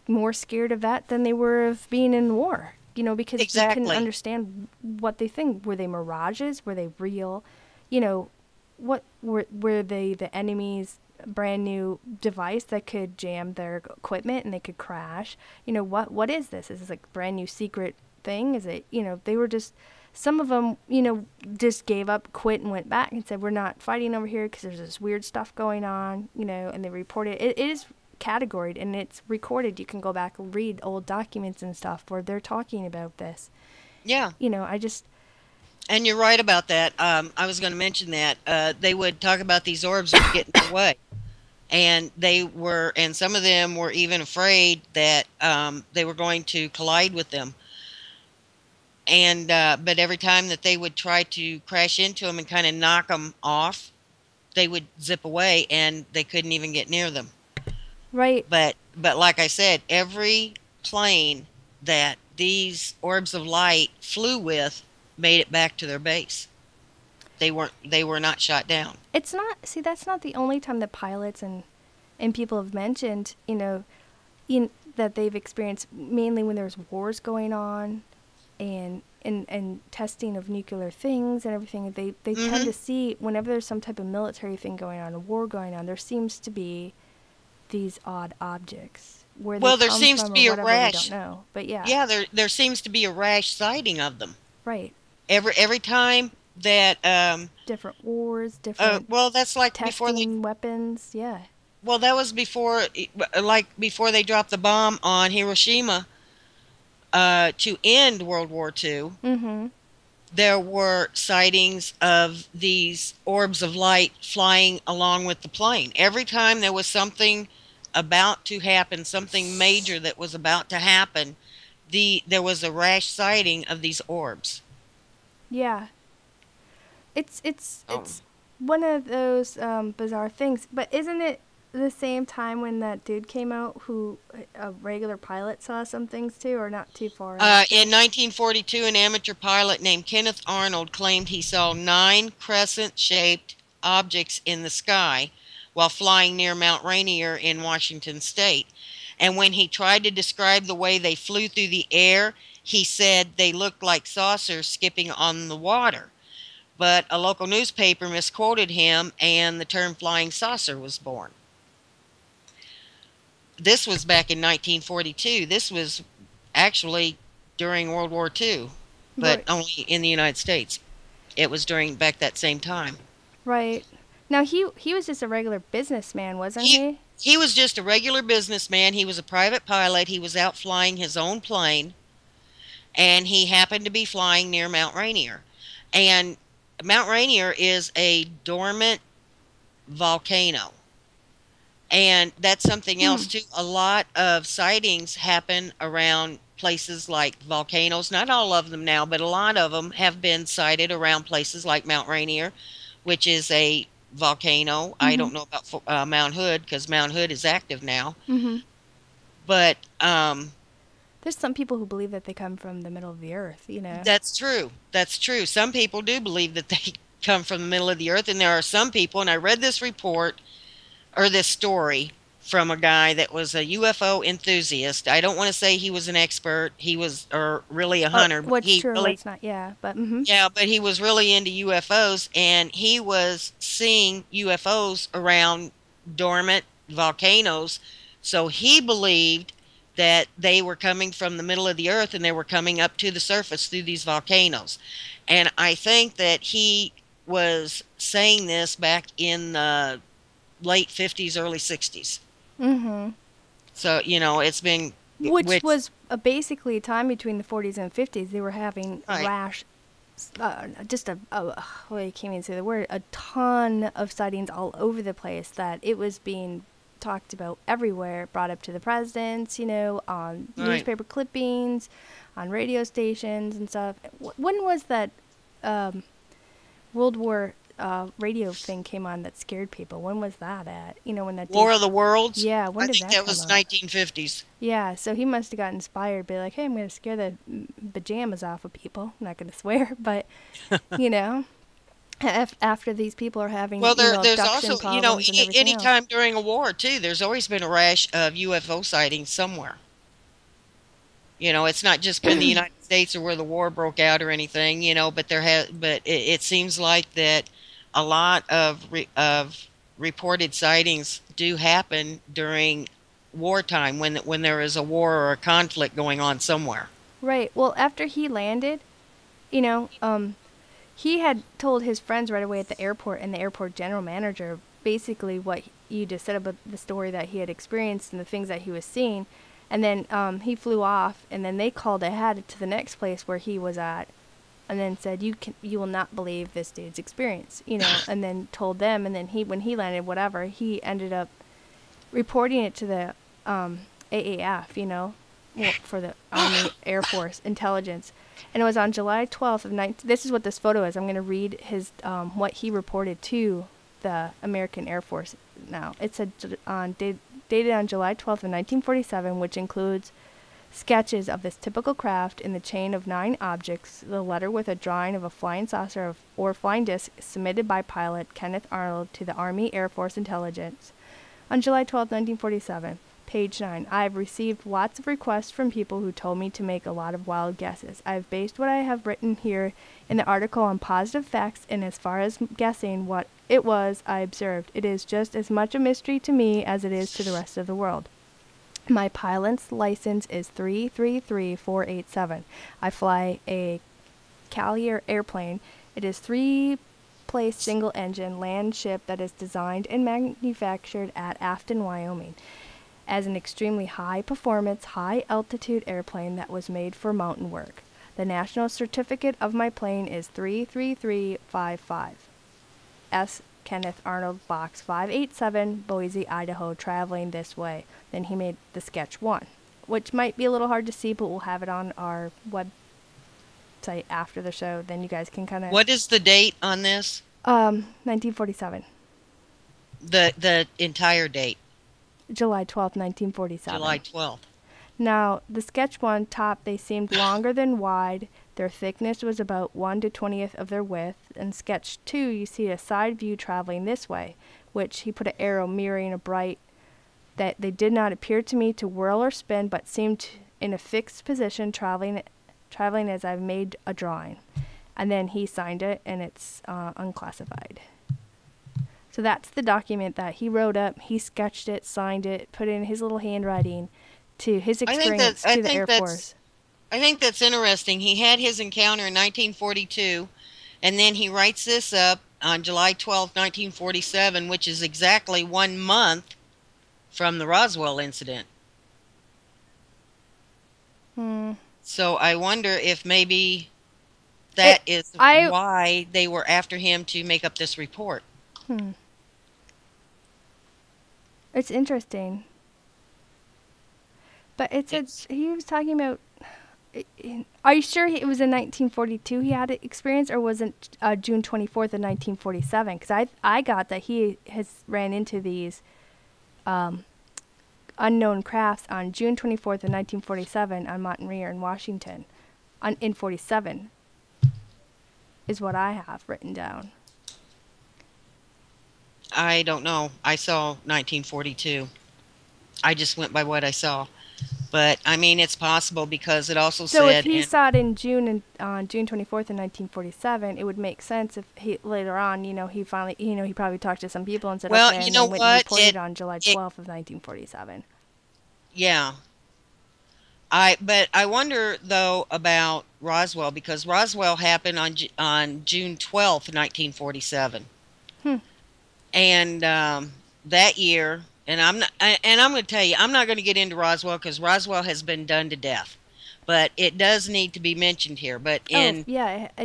more scared of that than they were of being in war. You know, because they couldn't Exactly. understand what they think. Were they mirages? Were they real? You know, what were they the enemy's brand new device that could jam their equipment and they could crash? You know, what is this? Is this like brand new secret thing? Is it, you know, they were just, some of them, you know, just gave up, quit, and went back and said, we're not fighting over here because there's this weird stuff going on, you know, and they reported it. It is categorized and it's recorded. You can go back and read old documents and stuff where they're talking about this. Yeah. You know, I just, And you're right about that. I was going to mention that they would talk about these orbs that were getting in their way, and and some of them were even afraid that they were going to collide with them. And but every time that they would try to crash into them and kind of knock them off, they would zip away, and they couldn't even get near them. right. But like I said, every plane that these orbs of light flew with made it back to their base. They were not shot down. It's not, see, that's not the only time that pilots and people have mentioned, you know, that they've experienced, mainly when there's wars going on and testing of nuclear things and everything. They tend Hmm. to see, whenever there's some type of military thing going on, a war going on, there seems to be these odd objects. Where they Well, there come seems to from or be a whatever, we don't rash. know. But yeah, Yeah, there seems to be a rash sighting of them. right. Every time that Different wars, different well, that's like before they testing weapons. Yeah. well, that was before, like before they dropped the bomb on Hiroshima to end World War II. Mm-hmm. There were sightings of these orbs of light flying along with the plane. Every time there was something about to happen, something major that was about to happen, there was a rash sighting of these orbs. Yeah. It's Oh. it's one of those bizarre things. But isn't it the same time when that dude came out who a regular pilot saw some things too, or not too far after? In 1942, an amateur pilot named Kenneth Arnold claimed he saw 9 crescent-shaped objects in the sky while flying near Mount Rainier in Washington state. And when he tried to describe the way they flew through the air, he said they looked like saucers skipping on the water. But a local newspaper misquoted him, and the term flying saucer was born. This was back in 1942. This was actually during World War II, but Right. only in the United States. It was during back that same time. Right. Now he was just a regular businessman, wasn't He he? he was just a regular businessman. He was a private pilot. He was out flying his own plane, and he happened to be flying near Mount Rainier. And Mount Rainier is a dormant volcano. And that's something Hmm. else too. A lot of sightings happen around places like volcanoes. Not all of them now, but a lot of them have been sighted around places like Mount Rainier, which is a volcano. I Mhm. don't know about Mount Hood because Mount Hood is active now. Mhm. But There's some people who believe that they come from the middle of the earth, you know. that's true. That's true. Some people do believe that they come from the middle of the earth, and there are some people, and I read this report or this story from a guy that was a UFO enthusiast. I don't want to say he was an expert. He was or really a hunter, but What's he true and really what's not, yeah. But mhm. yeah, but he was really into UFOs, and he was seeing UFOs around dormant volcanoes. So he believed that they were coming from the middle of the earth and they were coming up to the surface through these volcanoes. And I think that he was saying this back in the late 50s, early 60s. Mhm. So, it's been, Which which, was basically a time between the 40s and 50s. They were having right, just well, I can't even say the word, a ton of sightings all over the place that it was being talked about everywhere, brought up to the presidents, you know, on right. newspaper clippings, on radio stations and stuff. When was that um, World War radio thing came on that scared people. When was that at? You know, when that War did. of the Worlds. Yeah, when I did think that that come was out? 1950s. Yeah, so he must have got inspired, be like, hey, I'm going to scare the pajamas off of people. I'm not going to swear, but, you know, after these people are having, Well, you know, there's abduction also, you know, problems and everything any else. time during a war too, there's always been a rash of UFO sightings somewhere. You know, it's not just been the United States or where the war broke out or anything, you know, but it seems like that a lot of reported sightings do happen during wartime when there is a war or a conflict going on somewhere. Right. Well, after he landed, you know, he had told his friends right away at the airport and the airport general manager basically what you just said about the story that he had experienced and the things that he was seeing. And then he flew off, and then they called ahead to the next place where he was at, and then said, you will not believe this dude's experience," you know, and then told them. And then when he landed, whatever, he ended up reporting it to the AAF, you know, well, for the Army Air Force Intelligence. And it was on July 12th of 19. This is what this photo is. I'm going to read his what he reported to the American Air Force. Now it said dated on July 12th of 1947, which includes sketches of this typical craft in the chain of 9 objects. The letter with a drawing of a flying saucer or flying disc submitted by pilot Kenneth Arnold to the Army Air Force Intelligence. On July 12, 1947, page 9, I have received lots of requests from people who told me to make a lot of wild guesses. I have based what I have written here in the article on positive facts, and as far as guessing what it was I observed, it is just as much a mystery to me as it is to the rest of the world. My pilot's license is 333487. I fly a Callier airplane. It is 3-place single-engine land ship that is designed and manufactured at Afton, Wyoming, as an extremely high-performance, high-altitude airplane that was made for mountain work. The national certificate of my plane is 33355. S. Kenneth Arnold, Box 587, Boise, Idaho, traveling this way. Then he made the sketch 1, which might be a little hard to see, but we'll have it on our website after the show. Then you guys can kind of... What is the date on this? 1947. The entire date. July 12th, 1947. July 12th. Now, the sketch 1 top, they seemed longer than wide. Their thickness was about 1 to 20th of their width. In sketch 2, you see a side view traveling this way, which he put an arrow mirroring a bright that they did not appear to me to whirl or spin, but seemed in a fixed position traveling as I've made a drawing. And then he signed it, and it's unclassified. So that's the document that he wrote up. He sketched it, signed it, put in his little handwriting to his experience to the Air Force. I think that's interesting. He had his encounter in 1942, and then he writes this up on July 12th, 1947, which is exactly 1 month from the Roswell incident. So I wonder if maybe that is why they were after him to make up this report. It's interesting. But he was talking about... Are you sure it was in 1942 he had experience, or was it June 24th of 1947? Because I got that he has ran into these unknown crafts on June 24th of 1947 on Montanville in Washington. In 47 is what I have written down. I don't know. I saw 1942. I just went by what I saw. But I mean, it's possible because it also said. So if he saw it in June on June 24th in 1947, it would make sense if he later on, he finally, he probably talked to some people and said, well, okay, you know and then what? reported on July 12th of 1947. Yeah. But I wonder though about Roswell, because Roswell happened on June 12th, 1947. And that year. And I'm going to tell you, I'm not going to get into Roswell because Roswell has been done to death, but it does need to be mentioned here. But it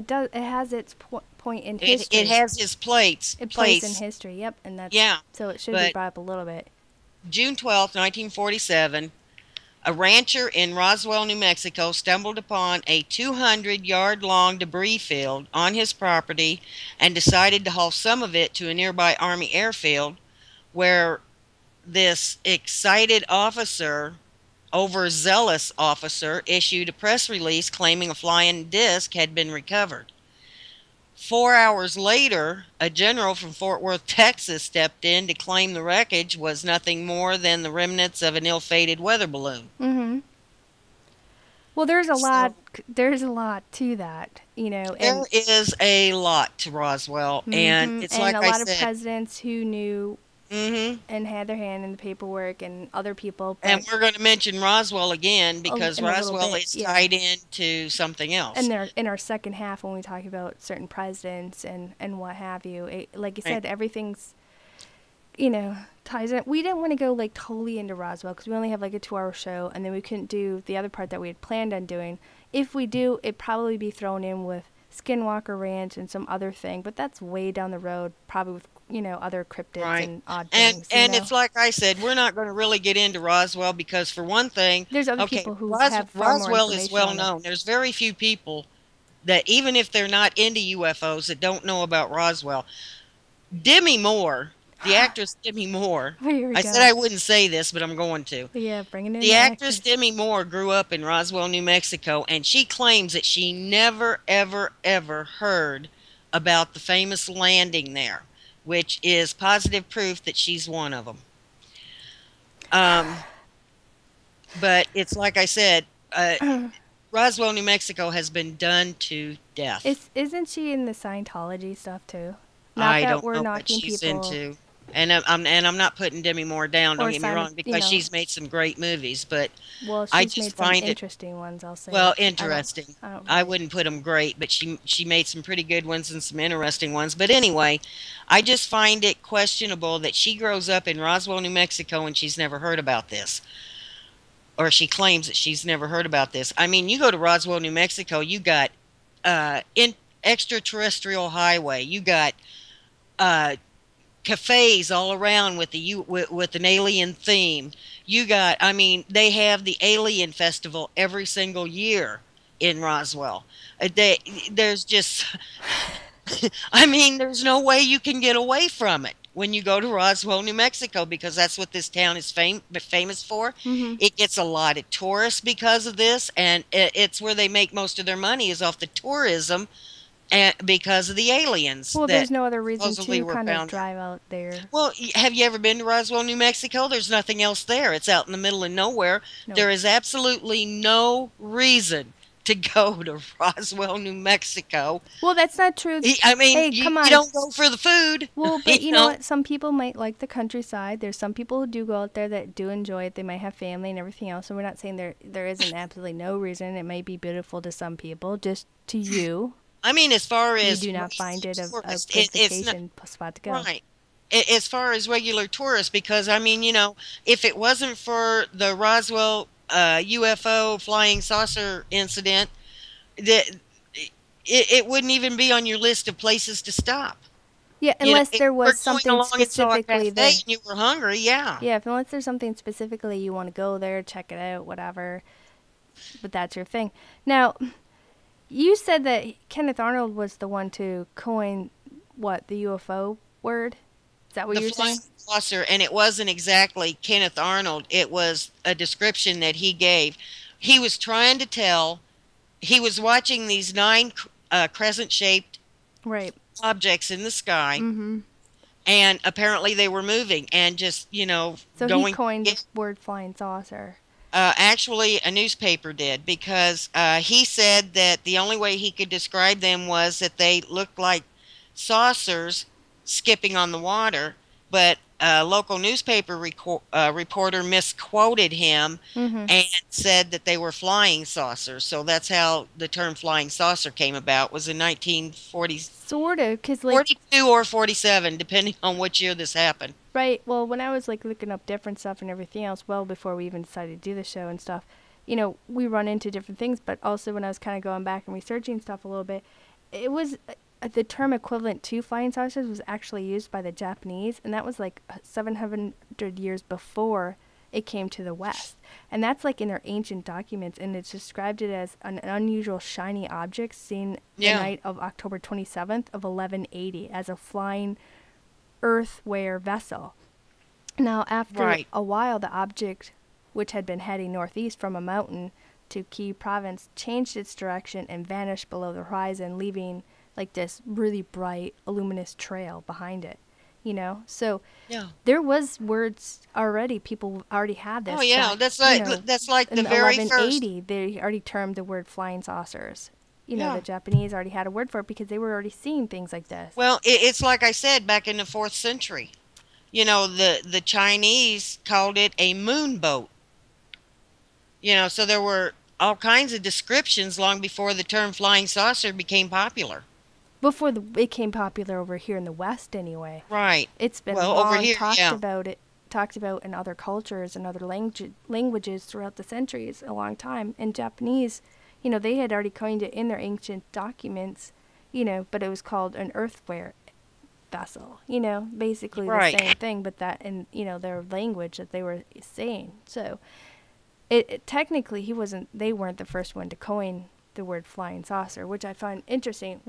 does. It has its point in history. It has its place in history. Yep, and that's so it should be brought up a little bit. June 12th, 1947, A rancher in Roswell, New Mexico stumbled upon a 200-yard-long debris field on his property and decided to haul some of it to a nearby Army airfield where this excited officer, overzealous officer, issued a press release claiming a flying disc had been recovered. 4 hours later, a general from Fort Worth, Texas, stepped in to claim the wreckage was nothing more than the remnants of an ill-fated weather balloon. Mm-hmm. Well, there's a lot. So There's a lot to that, there and is a lot to Roswell, and it's and like a I lot of said. presidents who knew Hmm. and had their hand in the paperwork, and other people, And but we're going to mention Roswell again because in a little Roswell bit, is yeah. tied into something else. And in our second half, when we talk about certain presidents and what have you, like you Right. said, everything's ties in. We didn't want to go like totally into Roswell because we only have like a 2-hour show, and then we couldn't do the other part that we had planned on doing. If we do, it'd probably be thrown in with Skinwalker Ranch and some other thing, but that's way down the road, probably with other cryptids Right. and odd And things. and it's like I said, we're not going to really get into Roswell because for one thing, There's other okay, people who have far more Roswell is information well on it. known. There's very few people that even if they're not into UFOs that don't know about Roswell. Demi Moore, the actress Demi Moore. Here we I said go. I wouldn't say this, but I'm going to. Yeah, bringing in The the actress actors. Demi Moore grew up in Roswell, New Mexico, and she claims that she never, ever, ever heard about the famous landing there, which is positive proof that she's one of them. Um, but it's like I said, Roswell, New Mexico has been done to death. Isn't she in the Scientology stuff too? Not I that don't we're know what knocking she's people into. And I'm not putting Demi Moore down, don't or get me Simon, wrong, because she's made some great movies, but well, I she's just made some find it, interesting ones, I'll say. well, I don't interesting. I don't I really. wouldn't put them great, but she made some pretty good ones and some interesting ones. But anyway, I just find it questionable that she grows up in Roswell, New Mexico, and she's never heard about this, or she claims that she's never heard about this. I mean, you go to Roswell, New Mexico, you got in extraterrestrial highway, you got uh, cafes all around with with an alien theme. You got, I mean, they have the Alien Festival every single year in Roswell. They, there's just, I mean, there's no way you can get away from it when you go to Roswell, New Mexico, because that's what this town is famous for. Mm-hmm. It gets a lot of tourists because of this, and it's where they make most of their money is off the tourism and because of the aliens Well, that there's no other reason supposedly to were kind of found there. drive out there. Well, have you ever been to Roswell, New Mexico? There's nothing else there. It's out in the middle of nowhere. No. There is absolutely no reason to go to Roswell, New Mexico. Well, that's not true. I mean, Hey, come you on. don't go for the food. Well, You but you know know, what? Some people might like the countryside. There's some people who do go out there that do enjoy it. They might have family and everything else. So we're not saying there isn't absolutely no reason. It may be beautiful to some people. Just to you, I mean, as far you as do not find it a tourists, good it's not vacation spot to go. right. As far as regular tourists, because I mean, if it wasn't for the Roswell UFO flying saucer incident, that it wouldn't even be on your list of places to stop. Yeah, unless If there you were was going something along and saw a specifically cafe there. and you were hungry, yeah. Yeah, if unless there's something specifically you want to go there, check it out, whatever. But that's your thing. Now, you said that Kenneth Arnold was the one to coin the UFO word? Is that what The you're flying saying? saucer, and it wasn't exactly Kenneth Arnold. It was a description that he gave. He was trying to tell. He was watching these nine crescent-shaped Right. objects in the sky, Mm-hmm. and apparently they were moving and just So he going. coined the word flying saucer. Actually, a newspaper did because he said that the only way he could describe them was that they looked like saucers skipping on the water. But a local newspaper reporter misquoted him Mm-hmm. and said that they were flying saucers. So that's how the term flying saucer came about. Was in 1940, Sort of, because, 42 or 47, depending on which year this happened. right, well, when I was, looking up different stuff and everything else, well, before we even decided to do the show and stuff, we run into different things, but also when I was kind of going back and researching stuff a little bit, it was the term equivalent to flying saucers was actually used by the Japanese, and that was 700 years before it came to the West. And that's like in their ancient documents, and it's described it as an unusual shiny object seen the Yeah. night of October 27th of 1180 as a flying earthware vessel. Now, after Right. a while, the object, which had been heading northeast from a mountain to Key Province, changed its direction and vanished below the horizon, leaving like this really bright, luminous trail behind it. So Yeah. there was words already. People already had Oh this yeah. back. That's like In the very first. 1180, they already termed the word flying saucers. The Yeah. Japanese already had a word for it because they were already seeing things like this. Well, it's like I said back in the fourth century. The Chinese called it a moon boat. So there were all kinds of descriptions long before the term flying saucer became popular. Before it became popular over here in the West, anyway. Right. It's been Well, over long here, yeah. talked about in other cultures and other languages throughout the centuries, a long time. And Japanese, they had already coined it in their ancient documents, but it was called an earthware vessel, basically the Right. same thing, but that in, their language that they were saying. So it technically they weren't the first one to coin the word flying saucer, which I find interesting.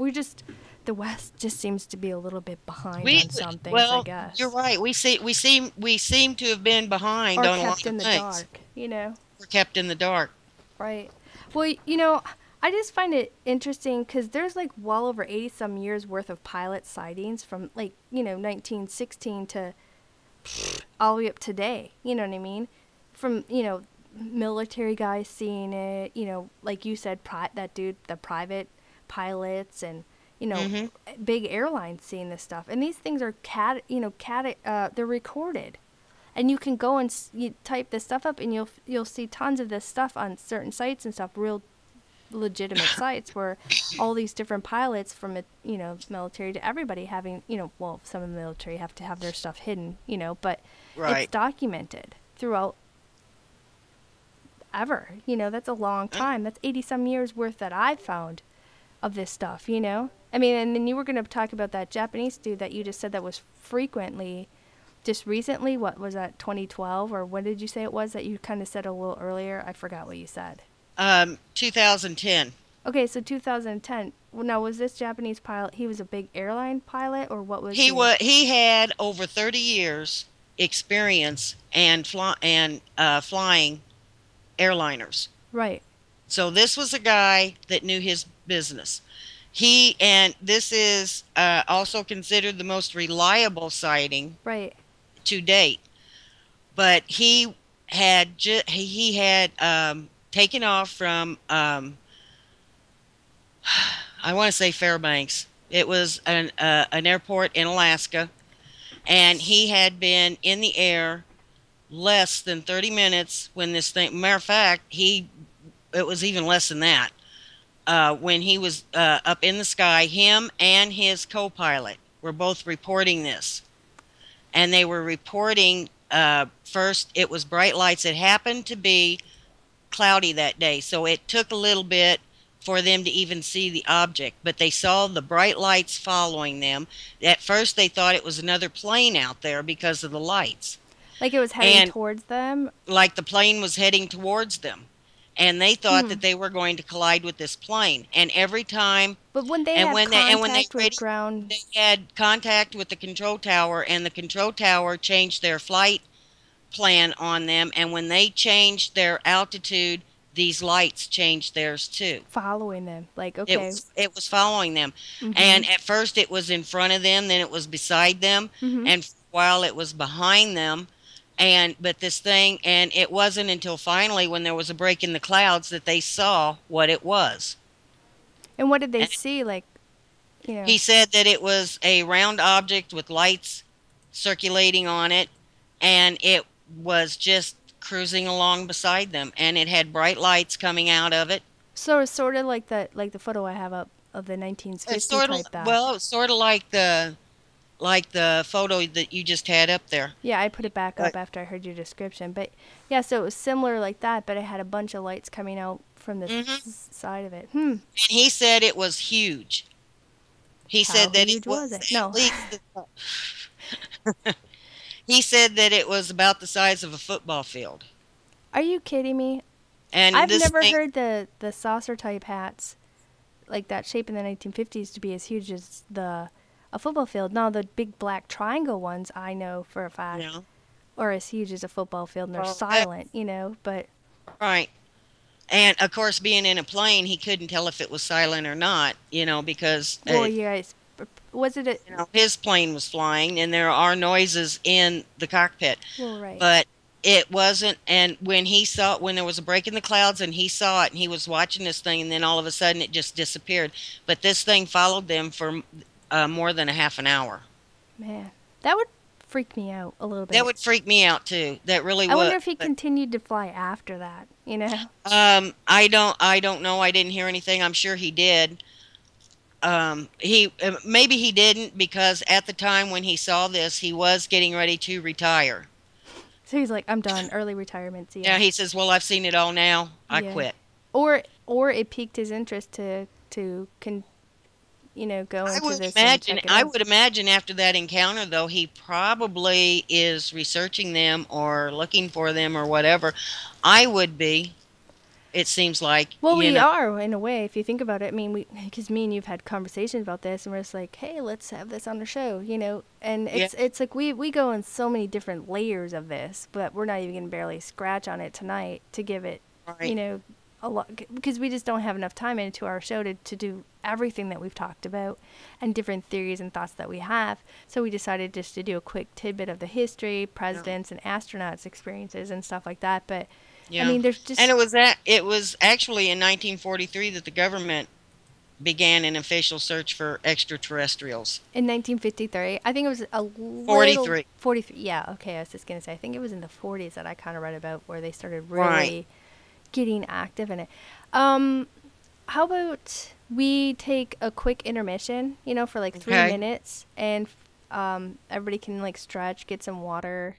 The West just seems to be a little bit behind We on some things, I well, you're guess, right. We seem to have been behind or on a kept lot in of the things. dark. We're kept in the dark. Right. Well, I just find it interesting because there's like well over 80 some years worth of pilot sightings from like, 1916 to all the way up today. You know what I mean? From, military guys seeing it, like you said, that dude, the private pilots and, Hmm. big airlines seeing this stuff. And these things are they're recorded. And you can go and you type this stuff up, and you'll see tons of this stuff on certain sites and stuff, real legitimate sites where all these different pilots from it, military to everybody having, well, some of the military have to have their stuff hidden, but it's Right. documented throughout ever. That's a long time. That's 80 some years worth that I found of this stuff. I mean, and then you were going to talk about that Japanese dude that you just said that was frequently just recently. What was that, 2012, or what did you say it was that you kind of said a little earlier? I forgot what you said. 2010. Okay, so 2010. Well, now, was this Japanese pilot, he was a big airline pilot, or what was he? He had over 30 years experience and flying airliners. Right, So this was a guy that knew his business. This is also considered the most reliable sighting right. to date. But he had taken off from I want to say Fairbanks. It was an airport in Alaska, and he had been in the air less than 30 minutes when this thing. Matter of fact, it was even less than that. When he was up in the sky, him and his co-pilot were both reporting this, and they were reporting first it was bright lights. It happened to be cloudy that day, so it took a little bit for them to even see the object, but they saw the bright lights following them. At first they thought it was another plane out there because of the lights, Like it was heading and towards them. like the plane was heading towards them, and they thought Hmm. that they were going to collide with this plane. And every time, But when they and have when they contact with ground, they had contact with the control tower, and the control tower changed their flight plan on them, and when they changed their altitude, these lights changed theirs too. following them, like, it okay. was it was following them, Mhm. and at first it was in front of them, then it was beside them, Mhm. and for a while it was behind them. And it wasn't until finally when there was a break in the clouds that they saw what it was. And what did they And see? Like, you know. he said that it was a round object with lights circulating on it, and it was just cruising along beside them, and it had bright lights coming out of it. So it's sort of like the photo I have up of the It's 1950 sort of, type that. well, it's sort of like the photo that you just had up there. Yeah, I put it back But up after I heard your description. But yeah, so it was similar like that, but it had a bunch of lights coming out from the and side of it. Hmm. he said it was huge. He How said that it huge was was it? at No. least He said that it was about the size of a football field. Are you kidding me? And I've this never thing, heard the saucer type hats like that shape in the 1950s to be as huge as the a football field. Now the big black triangle ones I know for a you fact know, are as huge as a football field and they're well, silent, you know, but right. And of course, being in a plane, he couldn't tell if it was silent or not, because well, you guys was it a his plane was flying and there are noises in the cockpit. well, right. But it wasn't. And when there was a break in the clouds and he saw it and he was watching this thing, and then all of a sudden it just disappeared. But this thing followed them for more than a half an hour. Man, that would freak me out a little That bit. would freak me out too. That really I would. wonder if he But continued to fly after that, you know? I don't know. I didn't hear anything. I'm sure he did. He maybe he didn't, because at the time when he saw this, he was getting ready to retire. So he's like, I'm done, early retirement, see ya. Yeah, he says, "Well, I've seen it all now. I Yeah. quit." Or it piqued his interest go into this and check it I out. would imagine after that encounter, though, he probably is researching them or looking for them or whatever. I would be. It seems like, Well, we are in a way, if you think about it. I mean, because me and you've had conversations about this, and we're just like, hey, let's have this on the show, you know. And yeah, it's like we go in so many different layers of this, but we're not even gonna barely scratch on it tonight to give it, right, a lot, because we just don't have enough time into our show to do everything that we've talked about and different theories and thoughts that we have. So we decided just to do a quick tidbit of the history, yeah, presidents and astronauts experiences and stuff like that. But I yeah. mean, there's And just it was actually in 1943 that the government began an official search for extraterrestrials. in 1953. I think it was a little 43, 43. Yeah, okay. I was just gonna say. I think it was in the 40s that I kind of read about where they started right? really getting active in it. How about we take a quick intermission, for like three Okay. minutes, and everybody can like stretch, get some water,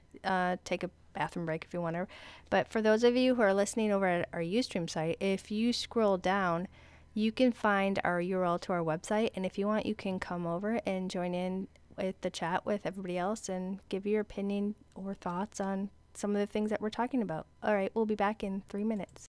take a bathroom break if you want to. But for those of you who are listening over at our Ustream site, if you scroll down, you can find our URL to our website, and if you want, you can come over and join in with the chat with everybody else and give your opinion or thoughts on some of the things that we're talking about. All right, we'll be back in 3 minutes.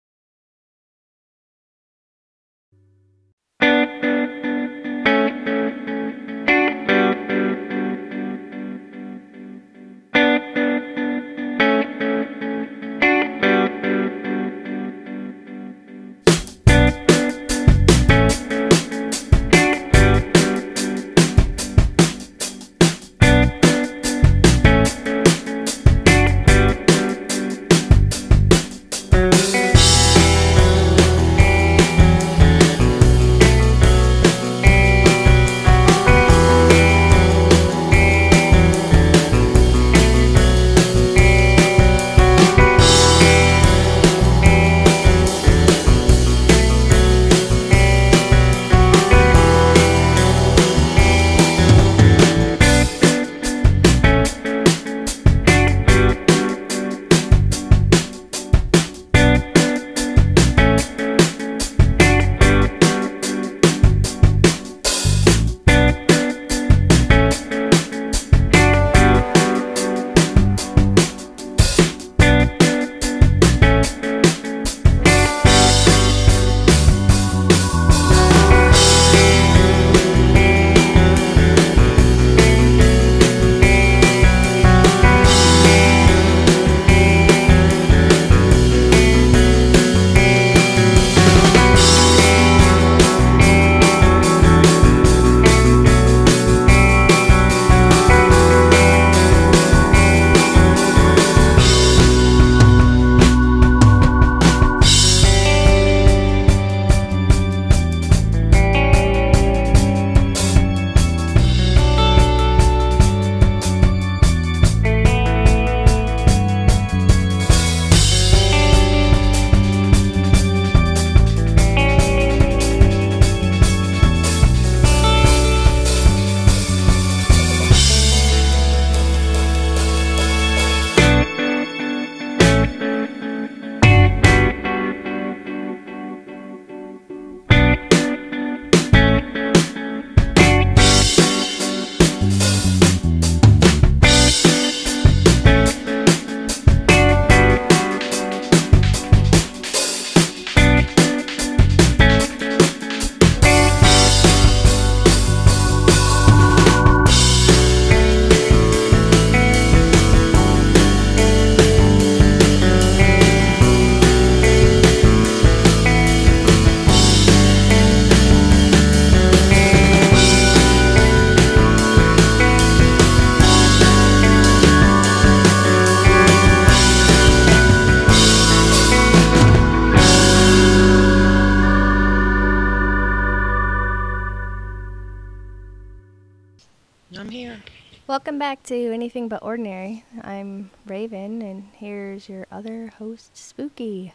Welcome back to Anything But Ordinary. I'm Raven, and here's your other host, Spooky.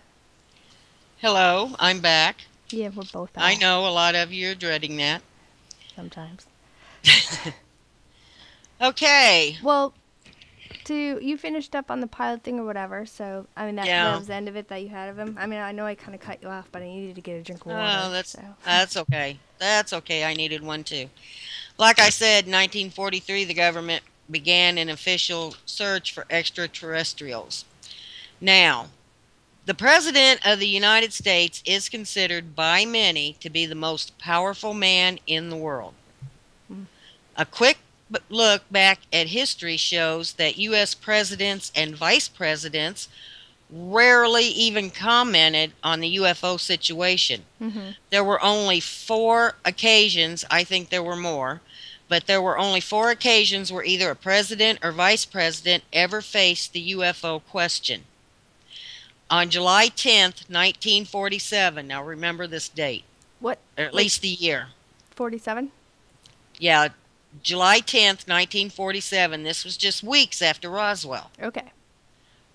Hello, I'm back. Yeah, we're both I back know a lot of you are dreading that. sometimes. Okay. Well, you finished up on the pilot thing or whatever, so I mean that Yeah. was the end of it that you had of him. I mean, I know I kind of cut you off, but I needed to get a drink of Oh, water. that's So that's okay. That's okay. I needed one too. Like I said, 1943, the government began an official search for extraterrestrials. Now, the President of the United States is considered by many to be the most powerful man in the world. Mm. A quick look back at history shows that U.S. presidents and vice presidents rarely even commented on the UFO situation. mm-hmm. There were only 4 occasions, I think there were more, but there were only 4 occasions where either a president or vice president ever faced the UFO question. On July 10th, 1947, now remember this date, What, or at like least the year. 47? Yeah, July 10th, 1947. This was just weeks after Roswell. Okay.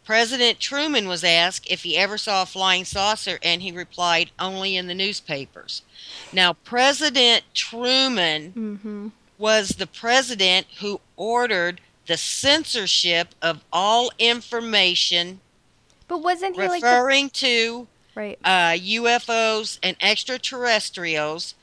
President Truman was asked if he ever saw a flying saucer, and he replied, only in the newspapers. Now, President Truman Mm-hmm. was the president who ordered the censorship of all information But wasn't he like the referring to right? UFOs and extraterrestrials,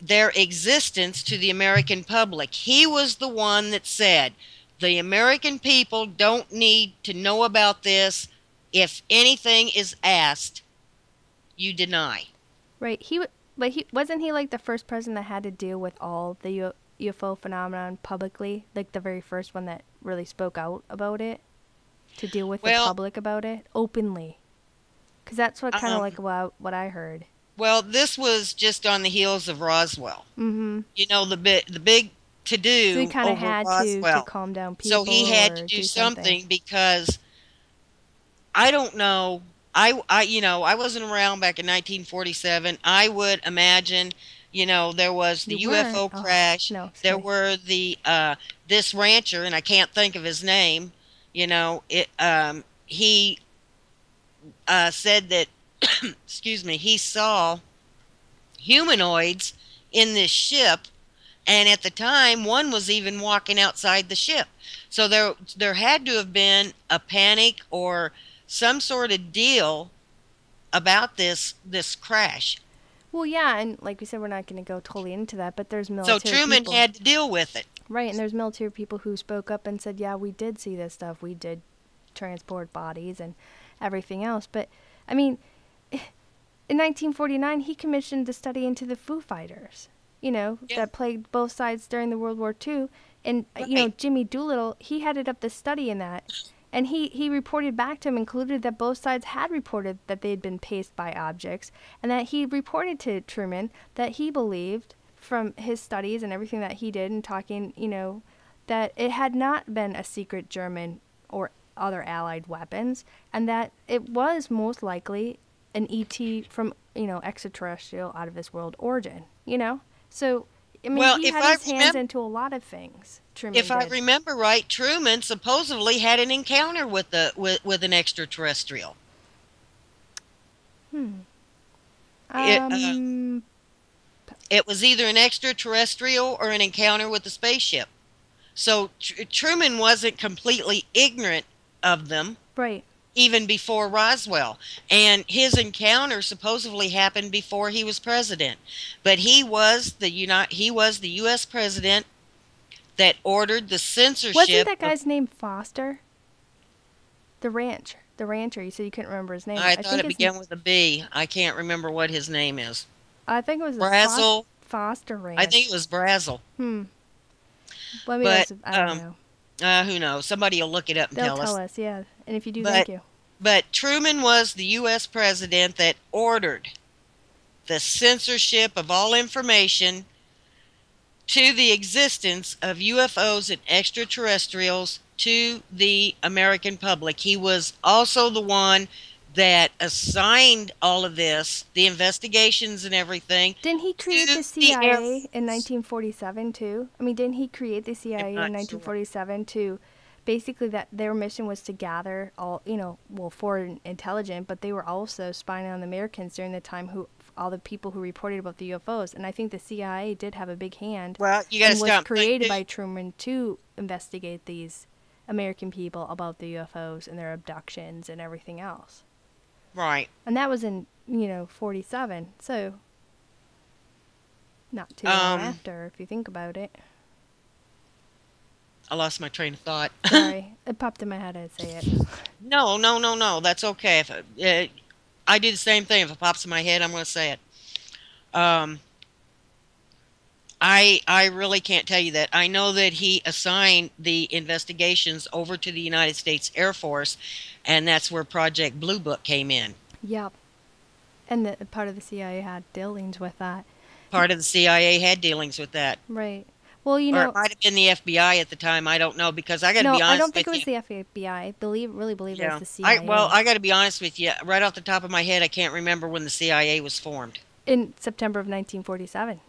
their existence to the American public. He was the one that said, the American people don't need to know about this. If anything is asked, you deny. Right. But he wasn't he like the first president that had to deal with all the UFO phenomenon publicly, like the very first one that really spoke out about it, to deal with the Well, public about it openly. Because that's what kind of like um, what I heard. well, this was just on the heels of Roswell. Mm-hmm. You know, the big to So he do kind of over had to Roswell. calm down So people he had to or do do something. something because I don't know. I wasn't around back in 1947. I would imagine, there was the You weren't. UFO Oh crash. no, just There kidding. were this rancher, and I can't think of his name. He said that, excuse me, he saw humanoids in this ship, and at the time, one was even walking outside the ship. So there had to have been a panic or some sort of deal about this crash. Well, yeah, and like we said, we're not going to go totally into that, but there's So military Truman people. had to deal with it. Right, and there's military people who spoke up and said, yeah, we did see this stuff. We did transport bodies and everything else. But, I mean, in 1949, he commissioned a study into the Foo Fighters, Yeah. that plagued both sides during the World War II. And, Right. Jimmy Doolittle, he headed up the study in that. And he reported back to him, included that both sides had reported that they had been paced by objects, and that he reported to Truman that he believed, from his studies and everything that he did and talking, that it had not been a secret German or other Allied weapons, and that it was most likely an ET from, extraterrestrial out of this world origin. So, I mean, Well, he if had I his hands remember, into a lot of things, Truman if I did. remember right, Truman supposedly had an encounter with an extraterrestrial. Hmm. It Um, it was either an extraterrestrial or an encounter with a spaceship. So Truman wasn't completely ignorant of them right. even before Roswell. And his encounter supposedly happened before he was president. But he was the US president that ordered the Wasn't censorship that of, guy's name Foster? The rancher. You said you couldn't remember his name. I I thought think it began with a B. I can't remember what his name is. I think it was a Brazel. Foster I think Ranch. it was Brazel. Hmm. Well, maybe But that's I don't know. who knows? Somebody will look it up and They'll tell tell us. us, yeah. And if you do, But thank you. but Truman was the US president that ordered the censorship of all information to the existence of UFOs and extraterrestrials to the American public. He was also the one that assigned all of this, the investigations and everything, Didn't he create to the the Air CIA in Force. 1947 too? I mean, didn't he create the I'm CIA in not sure. 1947 to basically that their mission was to gather all, well, foreign intelligence, but they were also spying on the Americans during the time who all the people who reported about the UFOs. And I think the CIA did have a big hand Well, you got to and was stop and think created too. by Truman to investigate these American people about the UFOs and their abductions and everything else. Right. And that was in, 47. So not too long Um, after, if you think about it. I lost my train of thought. Sorry, it popped in my head. I'd say it. No, no, no, no. That's okay. If I do the same thing. If it pops in my head, I'm going to say it. Um, I really can't tell you that. I know that he assigned the investigations over to the United States Air Force, and that's where Project Blue Book came in. Yep. And the part of the CIA had dealings with that. Part of the CIA had dealings with that. Right. Well, Or it might have been the FBI at the time. I don't know because I got to no, be I don't honest think with it you. was the FBI. I really believe it was Yeah. the Well, CIA. I got to be honest with you. Right off the top of my head, I can't remember when the CIA was formed. In September of 1947.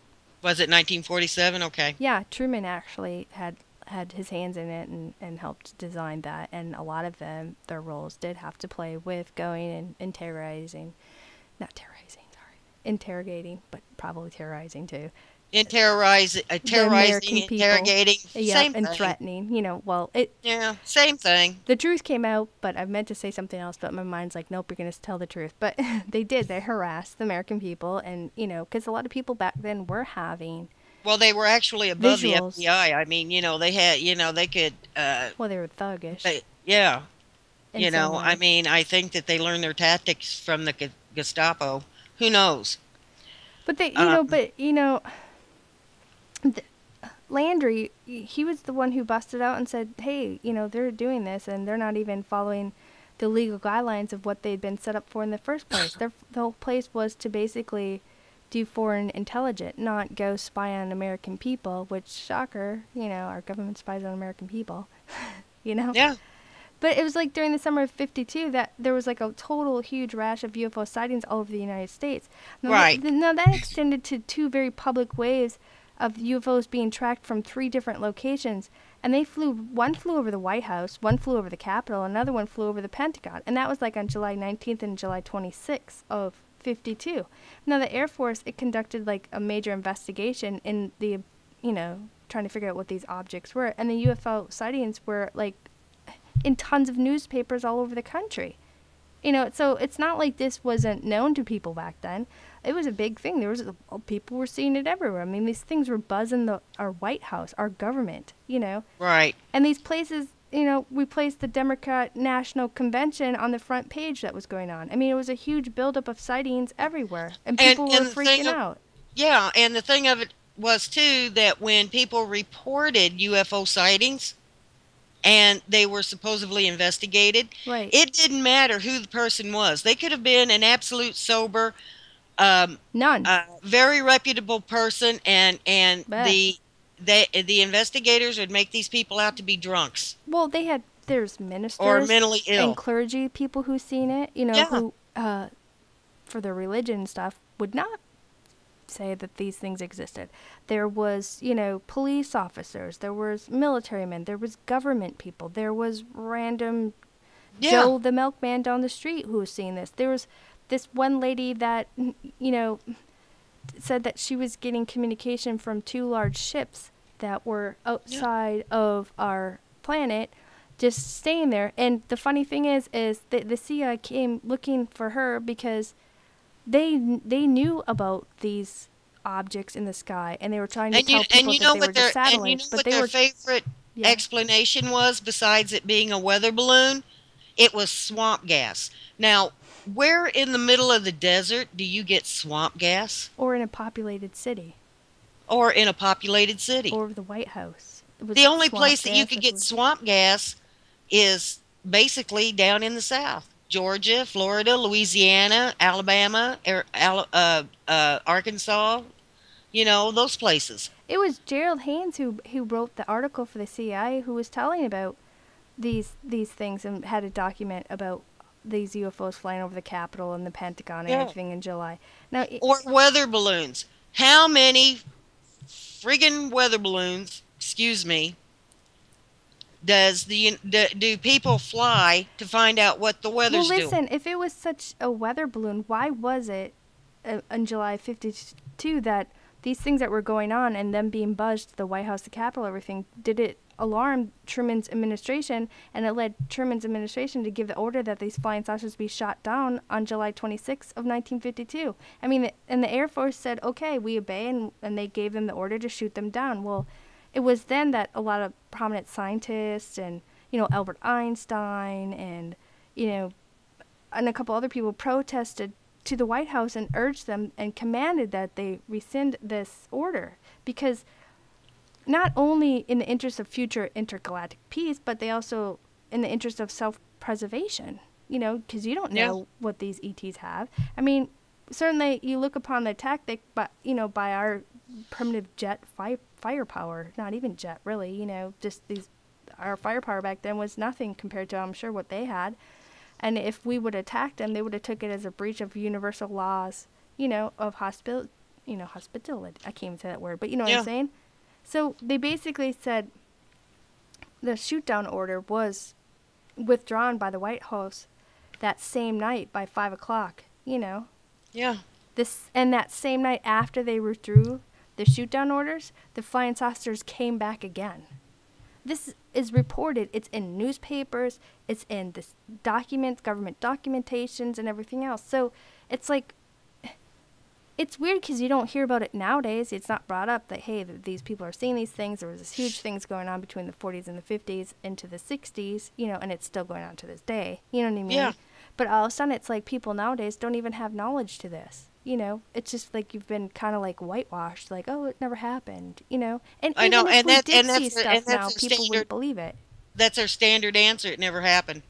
Was it 1947? Okay. Yeah, Truman actually had his hands in it and helped design that. And a lot of them, their roles did have to play with going and terrorizing. Not terrorizing, sorry. Interrogating, but probably terrorizing too. The Terrorizing, American people. interrogating, Yep, same and thing. threatening. Well, it Yeah, same thing. the truth came out, but I meant to say something else, but my mind's like, nope, you're going to tell the truth. But they did. They harassed the American people, and because a lot of people back then were having Well, they were actually above the visuals. FBI. I mean, they had, they could, Well, they were thuggish yeah, in some I way. mean, I think that they learned their tactics from the Gestapo. Who knows? But Um, th- Landry, he was the one who busted out and said, hey, they're doing this, and they're not even following the legal guidelines of what they'd been set up for in the first place. The whole place was to basically do foreign intelligence, not go spy on American people, which, shocker, our government spies on American people, you know? yeah, But it was like during the summer of 52 that there was like a total huge rash of UFO sightings all over the United States. right. Now that extended to two very public waves of UFOs being tracked from three different locations. And one flew over the White House, one flew over the Capitol, another one flew over the Pentagon. And that was like on July 19th and July 26th of 52. Now the Air Force, it conducted like a major investigation in trying to figure out what these objects were. And the UFO sightings were like in tons of newspapers all over the country. So it's not like this wasn't known to people back then. It was a big thing. People were seeing it everywhere. I mean, these things were buzzing our White House, our government. Right. And these places, we placed the Democrat National Convention on the front page that was going on. I mean, it was a huge buildup of sightings everywhere, and people were And the thing freaking of, out. yeah, and the thing of it was too that when people reported UFO sightings and they were supposedly investigated, Right. it didn't matter who the person was. They could have been an absolute sober, None. very reputable person, and But, the investigators would make these people out to be drunks well, there's or ministers mentally and ill. clergy people who seen it, Yeah, who, for their religion and stuff, would not say that these things existed. There was, police officers, there was military men, there was government people, there was random yeah, Joe the milkman down the street who was seeing this. There was this one lady that, said that she was getting communication from two large ships that were yeah. outside of our planet just staying there. And the funny thing is the CIA came looking for her because they knew about these objects in the sky, and they were trying to tell people that they were just satellites, but What they their were, favorite yeah. explanation was besides it being a weather balloon? It was swamp gas. Now, where in the middle of the desert do you get swamp gas? Or in a populated city, Or in a populated city? or the White House. It was The only swamp place that you gas. could It get was, swamp gas is basically down in the South. Georgia, Florida, Louisiana, Alabama, Arkansas, those places. it was Gerald Haynes who wrote the article for the CIA, who was telling about these things and had a document about these UFOs flying over the Capitol and the Pentagon and Yeah. everything in July. Now, Or weather balloons. How many friggin' weather balloons, excuse me, do people fly to find out what the well, weather's doing? listen, if it was such a weather balloon, why was it in July 52 that these things that were going on and them being buzzed to the White House, the Capitol, everything, did it alarm Truman's administration, and it led Truman's administration to give the order that these flying saucers be shot down on July 26th of 1952. I mean, and the Air Force said, okay, we obey, and they gave them the order to shoot them down. Well, it was then that a lot of prominent scientists and, Albert Einstein and, you know, and a couple other people protested to the White House and urged them and commanded that they rescind this order, because not only in the interest of future intergalactic peace, but they also in the interest of self-preservation, because you don't Yeah. know what these ETs have. I mean, certainly you look upon their tactic, but, by our primitive jet firepower, not even jet really, just our firepower back then was nothing compared to, I'm sure, what they had. And if we would have attacked them, they would have took it as a breach of universal laws, of hospitality. I can't even say that word, but you know what Yeah. I'm saying? So they basically said the shoot down order was withdrawn by the White House that same night by 5 o'clock, Yeah. And that same night after they withdrew the shoot down orders, the flying saucers came back again. This is reported. It's in newspapers. It's in this documents, government documentations, and everything else. So it's like, it's weird because you don't hear about it nowadays. It's not brought up that, hey, these people are seeing these things. There was this huge things going on between the 40s and the 50s into the 60s, and it's still going on to this day. You know what I mean? Yeah. But all of a sudden, it's like people nowadays don't even have knowledge to this. It's just like you've been kind of like whitewashed, like, oh, it never happened, And I even know, if and we that did and see that's stuff now, their people standard. wouldn't believe it. That's their standard answer. It never happened.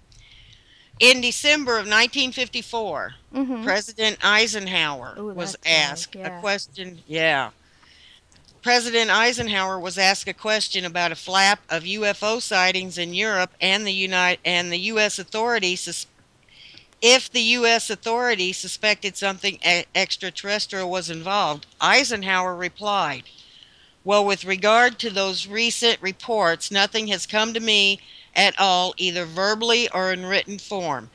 In December of 1954, Mm-hmm. President Eisenhower Oh, was that guy, asked a yeah. question. Yeah. President Eisenhower was asked a question about a flap of UFO sightings in Europe, and the U.S. authorities, if the U.S. authorities suspected something extraterrestrial was involved. Eisenhower replied, "Well, with regard to those recent reports, nothing has come to me at all, either verbally or in written form.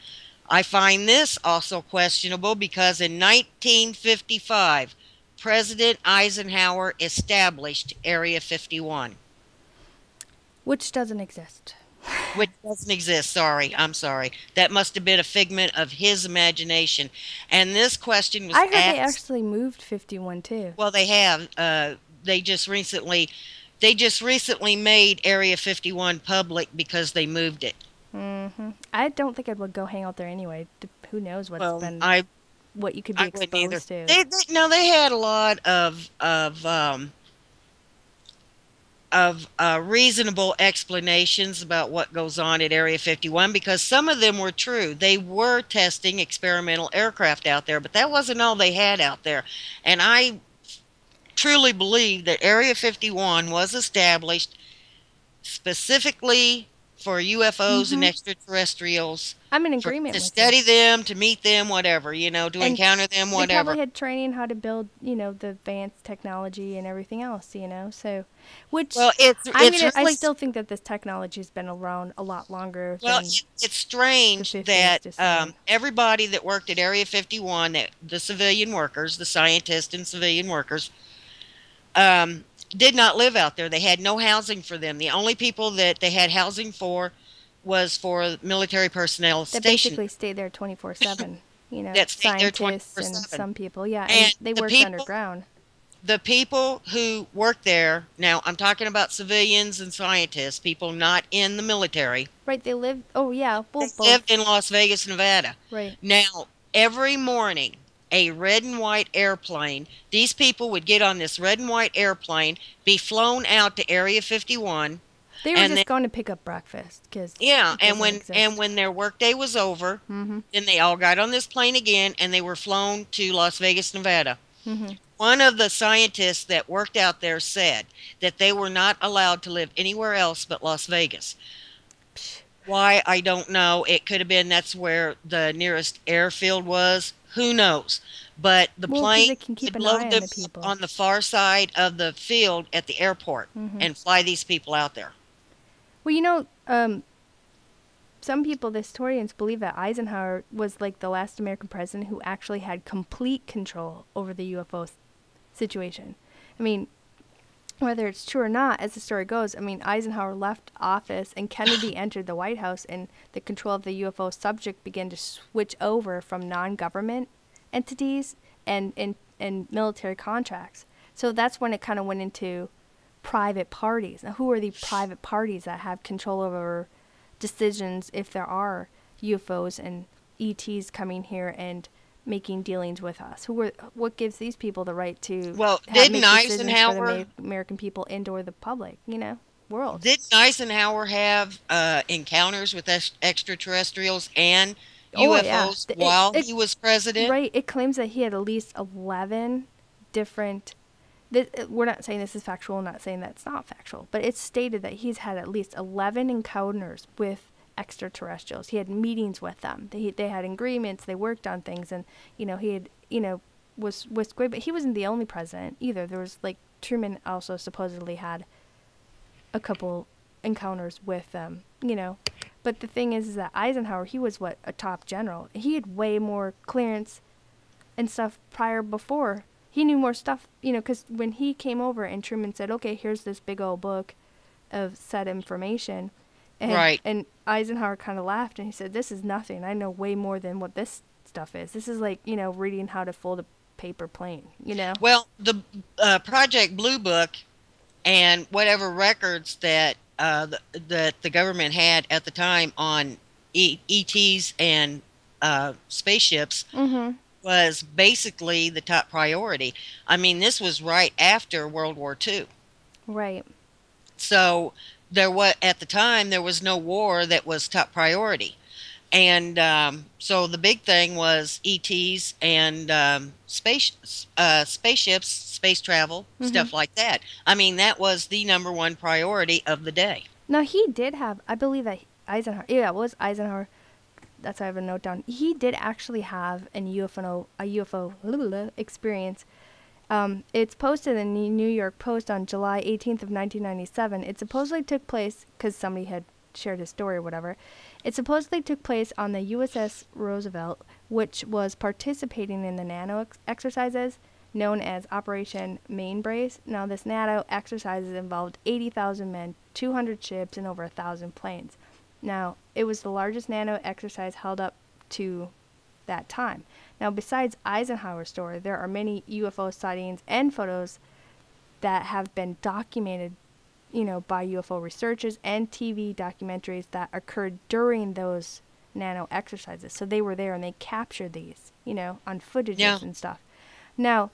I find this also questionable because in 1955, President Eisenhower established Area 51." Which doesn't exist. Which doesn't exist. Sorry, I'm sorry. That must have been a figment of his imagination. And this question was I heard they asked. actually moved 51 too. Well, they have. They just recently, they just recently made Area 51 public because they moved it. Mm-hmm. I don't think I would go hang out there anyway. Who knows Well, I what you could be I wouldn't either. exposed to. No, they had a lot of reasonable explanations about what goes on at Area 51, because some of them were true. They were testing experimental aircraft out there, but that wasn't all they had out there. And I truly believe that Area 51 was established specifically for UFOs and Mm-hmm. extraterrestrials, I'm in for, agreement to with you. study them, to meet them, whatever, to And encounter them, they whatever. probably had training how to build, the advanced technology and everything else, so, which, Well, I it's mean, I really still think that this technology has been around a lot longer well, than it's strange the 50s, that just saying. everybody that worked at Area 51, the civilian workers, the scientists and civilian workers, did not live out there. They had no housing for them. The only people that they had housing for was for military personnel That stationed basically stayed there 24/7, that stayed there scientists and 24/7. some people, yeah, and And they worked underground. the people who worked there, now I'm talking about civilians and scientists, people not in the military, Right, they lived, oh yeah, they well, both, lived in Las Vegas, Nevada. right. Now, every morning, a red and white airplane, these people would get on this red and white airplane, be flown out to Area 51, They were and just then, going to pick up breakfast, because yeah, it doesn't exist. when their workday was over, Mm-hmm, then they all got on this plane again and they were flown to Las Vegas, Nevada. mm-hmm. One of the scientists that worked out there said that they were not allowed to live anywhere else but Las Vegas. Why, I don't know. It could have been that's where the nearest airfield was. Who knows? But the Well, because plane it can keep would an eye load on them the up people. on the far side of the field at the airport Hmm. and fly these people out there. Well, some people, the historians, believe that Eisenhower was like the last American president who actually had complete control over the UFO situation. I mean, whether it's true or not, as the story goes, I mean, Eisenhower left office and Kennedy entered the White House, and the control of the UFO subject began to switch over from non-government entities and military contracts. So that's when it kind of went into private parties. Now, who are the private parties that have control over decisions if there are UFOs and ETs coming here and making dealings with us? What gives these people the right to Well, make decisions for the American people and or the public, world? Didn't Eisenhower have encounters with extraterrestrials and Oh yeah, UFOs while he was president? right. It claims that he had at least 11 different. We're not saying this is factual. Not saying that's not factual, but it's stated that he's had at least 11 encounters with extraterrestrials. He had meetings with them. They had agreements. They worked on things, and he had was great. But he wasn't the only president either. There was like Truman also supposedly had a couple encounters with them. But the thing is that Eisenhower, he was what, a top general. He had way more clearance and stuff prior before. He knew more stuff, because when he came over and Truman said, okay, here's this big old book of said information. Right. And Eisenhower kind of laughed and he said, this is nothing. I know way more than what this stuff is. This is like, reading how to fold a paper plane. Well, the Project Blue Book and whatever records that the government had at the time on ETs and spaceships Mm-hmm. was basically the top priority. I mean, this was right after World War II. Right. So there was at the time there was no war that was top priority, and so the big thing was ETs and spaceships, space travel, Mm-hmm. stuff like that. I mean, that was the number one priority of the day. Now, he did have, I believe that Eisenhower, yeah, it was Eisenhower. That's why I have a note down. He did actually have a UFO experience. It's posted in the New York Post on July 18th of 1997. It supposedly took place because somebody had shared his story or whatever. It supposedly took place on the USS Roosevelt, which was participating in the NATO exercises known as Operation Mainbrace. Now, this NATO exercises involved 80,000 men, 200 ships, and over 1,000 planes. Now, it was the largest NATO exercise held up to that time. Now, besides Eisenhower's story, there are many UFO sightings and photos that have been documented, by UFO researchers and TV documentaries that occurred during those nano exercises. So they were there and they captured these, on footages Yeah. and stuff. Now,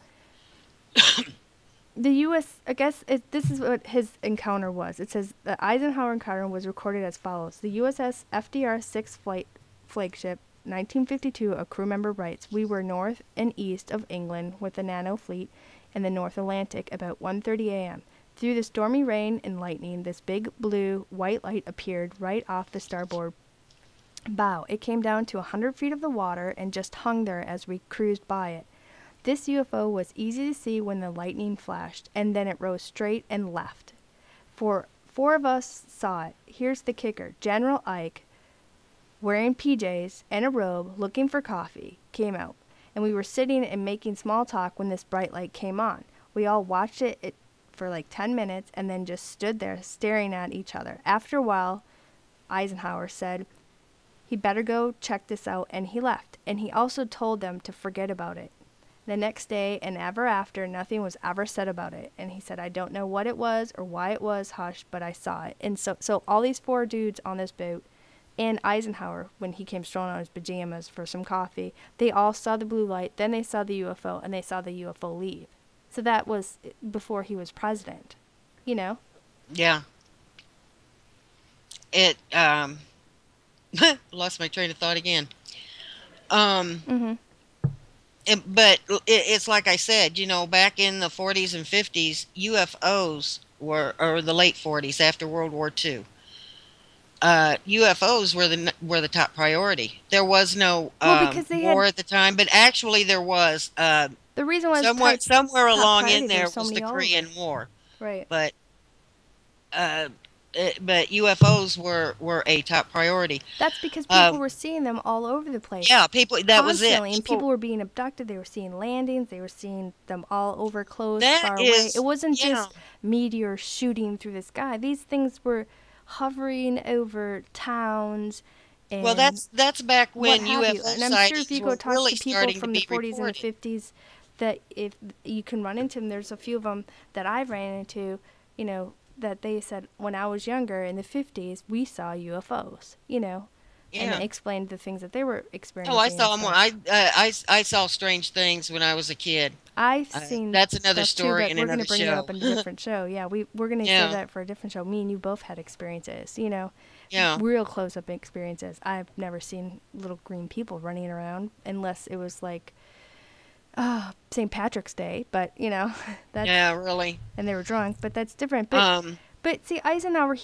the U.S., I guess this is what his encounter was. It says the Eisenhower encounter was recorded as follows. The USS FDR 6 flight flagship, 1952, a crew member writes, we were north and east of England with the Nano fleet in the North Atlantic about 1:30 a.m. Through the stormy rain and lightning, this big blue white light appeared right off the starboard bow. It came down to 100 feet of the water and just hung there as we cruised by it. This UFO was easy to see when the lightning flashed, and then it rose straight and left. Four of us saw it. Here's the kicker. General Ike, wearing PJs and a robe, looking for coffee, came out, and we were sitting and making small talk when this bright light came on. We all watched it for like 10 minutes and then just stood there staring at each other. After a while, Eisenhower said he better go check this out, and he left. And he also told them to forget about it. The next day and ever after, nothing was ever said about it. And he said, I don't know what it was or why it was hushed, but I saw it. And so all these four dudes on this boat and Eisenhower, when he came strolling on his pajamas for some coffee, they all saw the blue light, then they saw the UFO, and they saw the UFO leave. So that was before he was president, Yeah. It lost my train of thought again. Um, Mm-hmm. but it's like I said, back in the 40s and 50s, UFOs were, or the late 40s after World War II, UFOs were the top priority. There was no Well, because they war had at the time, but actually there was. the reason was Somewhere top along in priority. There were there so was the many all over. Korean War, Right. but uh, but UFOs were a top priority. That's because people Um, were seeing them all over the place yeah, people. That was it. constantly, and people were being abducted. They were seeing landings. They were seeing them all over close, That far away. It is, wasn't yeah. just meteors shooting through the sky. These things were hovering over towns Well, and that's back what when have you. UFO And I'm sure if sightings you go were talk really to people starting to from the be 40s and the reported. 50s, that if you can run into them, there's a few of them that I've ran into, that they said when I was younger in the 50s, we saw UFOs, and Yeah. explained the things that they were Oh, I experiencing and saw more. stuff. I saw strange things when I was a kid. I've seen That's another stuff too, story but in we're going to another bring it show. up in a different show. Yeah, we're going to save Yeah, that for a different show. Me and you both had experiences, yeah. real close up experiences. I've never seen little green people running around unless it was like St. Patrick's Day, but that's Yeah, really. and they were drunk, but that's different. But Um, but see, Eisenhower,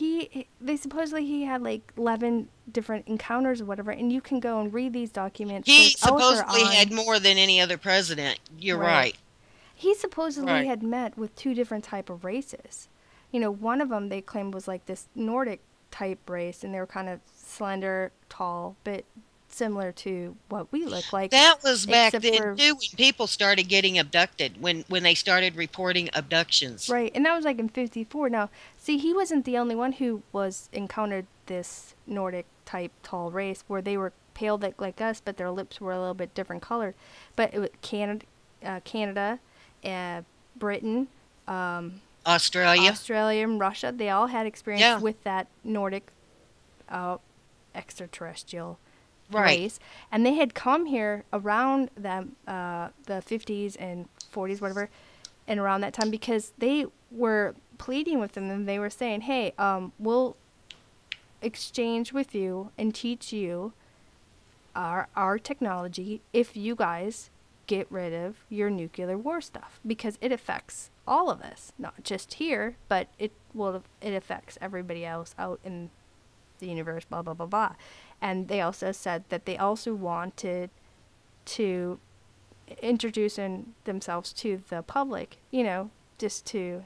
they supposedly he had like 11 different encounters or whatever, and you can go and read these documents. he There's out there supposedly had on more than any other president. You're right. right. He supposedly Right. had met with two different type of races. One of them they claimed was like this Nordic type race, and they were kind of slender, tall, but similar to what we look like, That was back except then for too, when people started getting abducted. When they started reporting abductions. right, and that was like in '54. Now, see, he wasn't the only one who was encountered this Nordic type tall race where they were pale like us, but their lips were a little bit different colored. But it was Canada, uh, Britain, Australia. Australia, and Russia. They all had experience Yeah. with that Nordic uh, extraterrestrial Right. race, and they had come here around the 50s and 40s, whatever, and around that time because they were pleading with them, and they were saying, "Hey, we'll exchange with you and teach you our technology if you guys get rid of your nuclear war stuff because it affects all of us, not just here, but it affects everybody else out in the universe, blah blah blah blah." And they also said that they also wanted to introduce themselves to the public, just to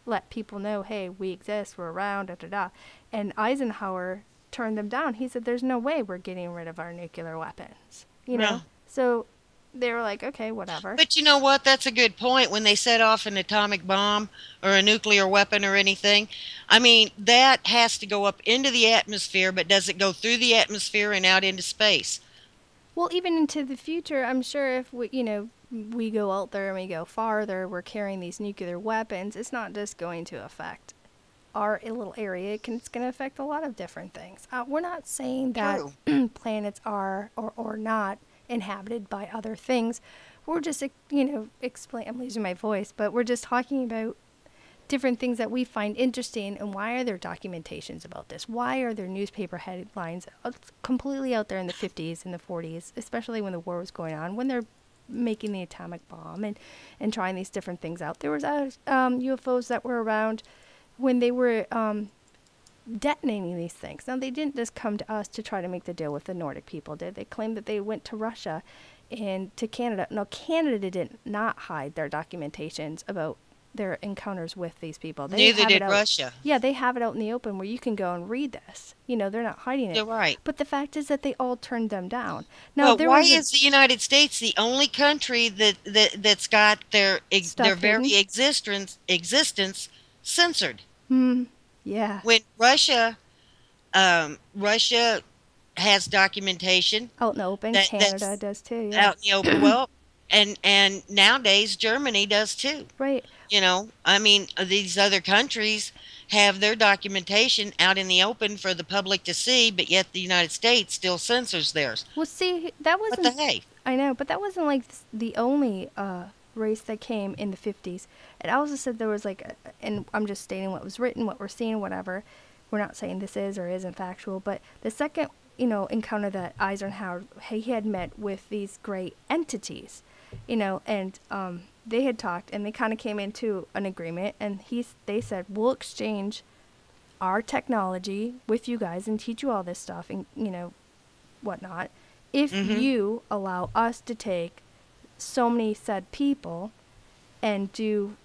let people know, hey, we exist, we're around, da da da. And Eisenhower turned them down. He said, "There's no way we're getting rid of our nuclear weapons." Yeah. So they were like, "Okay, whatever." But you know what? That's a good point. When they set off an atomic bomb or a nuclear weapon or anything, I mean, that has to go up into the atmosphere, but does it go through the atmosphere and out into space? Well, even into the future, I'm sure if we go out there and we go farther, we're carrying these nuclear weapons. It's not just going to affect our little area. It's going to affect a lot of different things. We're not saying that True. planets are or not inhabited by other things. We're just, explain. I'm losing my voice, but we're just talking about different things that we find interesting, and why are there documentations about this? Why are there newspaper headlines completely out there in the 50s and the 40s, especially when the war was going on, when they're making the atomic bomb and trying these different things out? There was UFOs that were around when they were detonating these things. Now, they didn't just come to us to try to make the deal with the Nordic people, did they? Claimed that they went to Russia and to Canada. No, Canada did not hide their documentations about their encounters with these people. They Neither have it did out. Russia. Yeah, they have it out in the open where you can go and read this. They're not hiding it. You're right. But the fact is that they all turned them down. Now, Well, there why was is the United States the only country that's got their stuff hidden. very existence censored? Yeah, When Russia has documentation out in the open. Canada that's does too. Yeah, out in the open. Well, and nowadays Germany does too. right. I mean, these other countries have their documentation out in the open for the public to see, but yet the United States still censors theirs. Well, see, that What the wasn't. hey? I know, but that wasn't like the only race that came in the 50s. It also said there was like, and I'm just stating what was written, what we're seeing, whatever. We're not saying this is or isn't factual, but the second, encounter that Eisenhower, he had met with these great entities, and they had talked and they kind of came into an agreement, and they said, we'll exchange our technology with you guys and teach you all this stuff and, whatnot, if Mm-hmm. you allow us to take so many said people and do,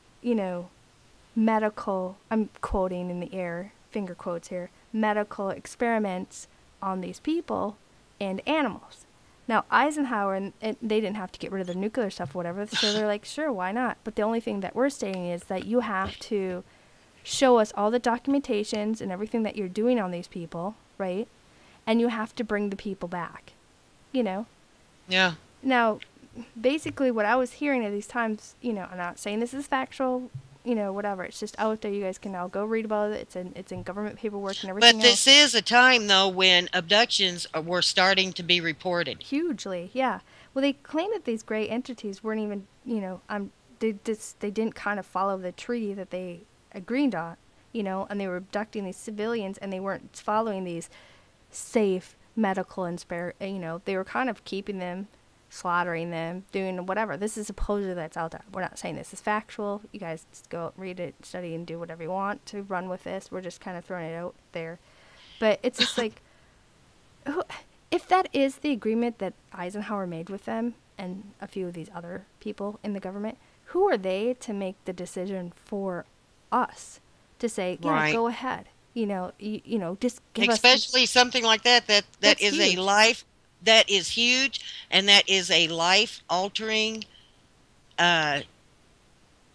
medical, I'm quoting in the air, finger quotes here, medical experiments on these people and animals. Now, Eisenhower, and they didn't have to get rid of the nuclear stuff or whatever, so they're like, sure, why not? But the only thing that we're stating is that you have to show us all the documentations and everything that you're doing on these people, right? And you have to bring the people back, you know? Yeah. Now, basically what I was hearing at these times, I'm not saying this is factual, whatever. It's just out there. You guys can all go read about it. It's in government paperwork and But everything this else. is a time, though, when abductions were starting to be reported. Hugely, yeah. Well, they claim that these gray entities weren't even, they didn't kind of follow the treaty that they agreed on, and they were abducting these civilians and they weren't following these safe medical and they were kind of keeping them, slaughtering them, doing whatever. This is supposedly that's out there. We're not saying this is factual. You guys just go read it, study, and do whatever you want to run with this. We're just kind of throwing it out there. But it's just like, if that is the agreement that Eisenhower made with them and a few of these other people in the government, who are they to make the decision for us to say, yeah, Right. go ahead. Just give us. Especially something like that That's is a huge. life that is huge, and that is a life altering uh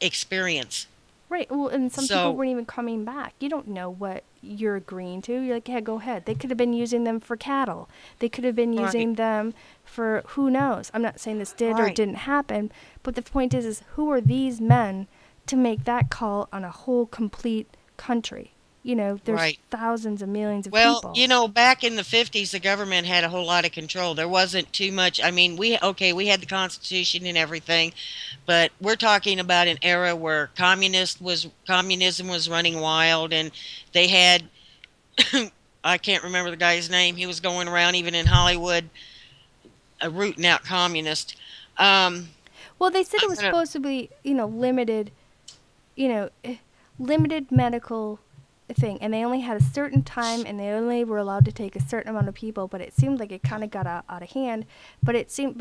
experience. Right. Well, and some people So, weren't even coming back. You don't know what you're agreeing to. You're like, yeah, go ahead. They could have been using them for cattle. They could have been right, using them for who knows. I'm not saying this did or right, didn't happen, but the point is who are these men to make that call on a whole complete country? There's right. thousands of millions of Well, people. back in the 50s, the government had a whole lot of control. There wasn't too much. I mean, we had the Constitution and everything, but we're talking about an era where communism was running wild, and they had I can't remember the guy's name. He was going around even in Hollywood, rooting out communists. Well, they said it I'm was gonna supposed to be, limited, limited medical thing, and they only had a certain time, and they only were allowed to take a certain amount of people. But it seemed like it kind of got out of hand. But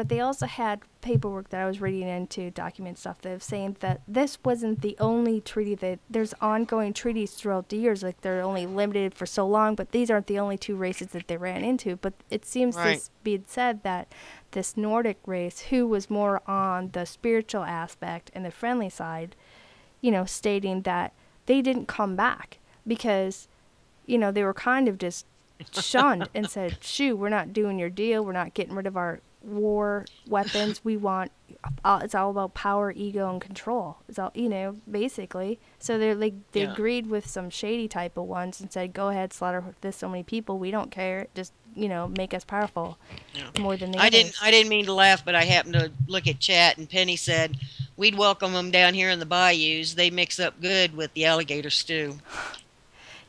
they also had paperwork that I was reading into document stuff that was saying that this wasn't the only treaty. That there's ongoing treaties throughout the years, like they're only limited for so long. But these aren't the only two races that they ran into. But it seems right, this being said that this Nordic race, who was more on the spiritual aspect and the friendly side, stating that they didn't come back because, they were kind of just shunned and said, shoo, we're not doing your deal. We're not getting rid of our war weapons. We want, it's all about power, ego, and control. It's all, basically. So they yeah. agreed with some shady type of ones and said, go ahead, slaughter this so many people. We don't care. Just, make us powerful Yeah. more than the I didn't others. I didn't mean to laugh, but I happened to look at chat, and Penny said we'd welcome them down here in the bayous. They mix up good with the alligator stew.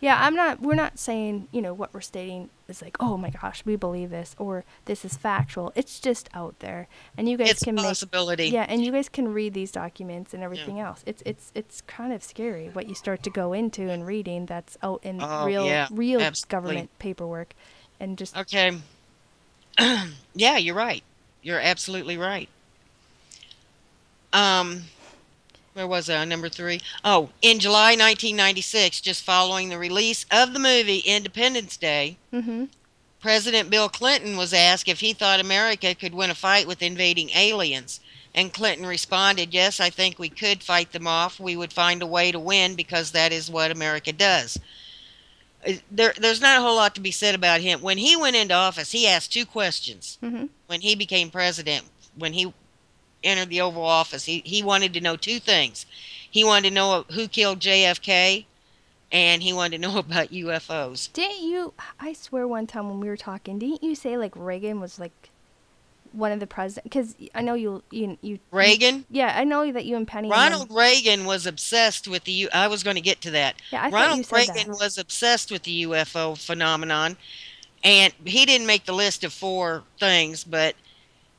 Yeah, we're not saying, what we're stating is like, oh my gosh, we believe this or this is factual. It's just out there. And you guys It's a can possibility. yeah, and you guys can read these documents and Yeah. everything else. It's kind of scary what you start to go into and reading that's out in Oh real yeah, real absolutely. government paperwork and just Okay. Yeah, you're right. You're absolutely right. Um, where was I? Number three. Oh, in July 1996, just following the release of the movie Independence Day, mhm. President Bill Clinton was asked if he thought America could win a fight with invading aliens. And Clinton responded, yes, I think we could fight them off. We would find a way to win because that is what America does. There's not a whole lot to be said about him. When he went into office, he asked two questions. Mhm. When he became president, when he entered the Oval Office, he wanted to know two things. He wanted to know who killed JFK, and he wanted to know about UFOs. Didn't you I swear one time when we were talking, didn't you say like Reagan was like one of the president cuz I know you Reagan? yeah, I know that you and Penny and them. Ronald Reagan was obsessed with the I was going to get to that. Yeah, I thought Ronald you said that. Reagan was obsessed with the UFO phenomenon, and he didn't make the list of four things, but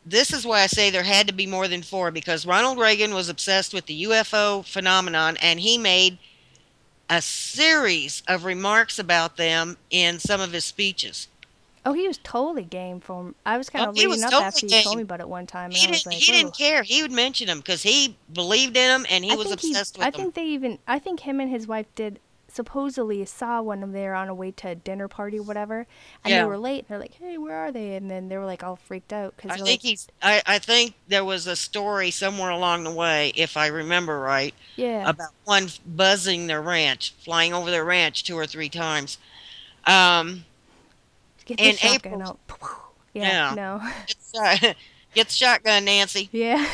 this is why I say there had to be more than four, because Ronald Reagan was obsessed with the UFO phenomenon, and he made a series of remarks about them in some of his speeches. Oh, he was totally game for him. I was kind Oh, of he reading was up totally after you told me game. about it one time, and He I was didn't like, he didn't oh. care. He would mention them because he believed in them and he was obsessed I with them. think they even, I think him and his wife did supposedly saw one of them there on a way to a dinner party or whatever, and they Yeah. were late. And they're like, hey, where are they? And then they were like all freaked out because I they're like, think I think there was a story somewhere along the way, if I remember right, yeah, about one buzzing their ranch, flying over their ranch two or three times. Um, get this in shotgun April, out. Yeah, yeah, no. it's, get the shotgun, Nancy. Yeah,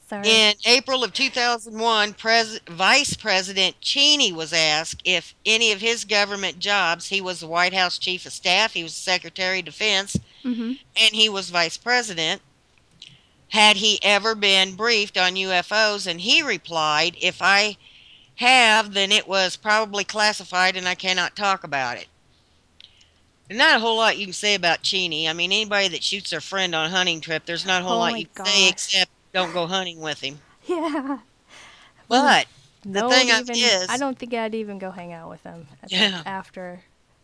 sorry. In April of 2001, Vice President Cheney was asked if any of his government jobs, he was the White House Chief of Staff, he was Secretary of Defense, Mm-hmm. and he was Vice President, had he ever been briefed on UFOs? And he replied, if I have, then it was probably classified and I cannot talk about it. There's not a whole lot you can say about Cheney. I mean, anybody that shoots their friend on a hunting trip, there's not a whole Oh lot my you can say gosh. except don't go hunting with him. Yeah. But the No, thing of it even I is, don't think I'd even go hang out with him yeah, after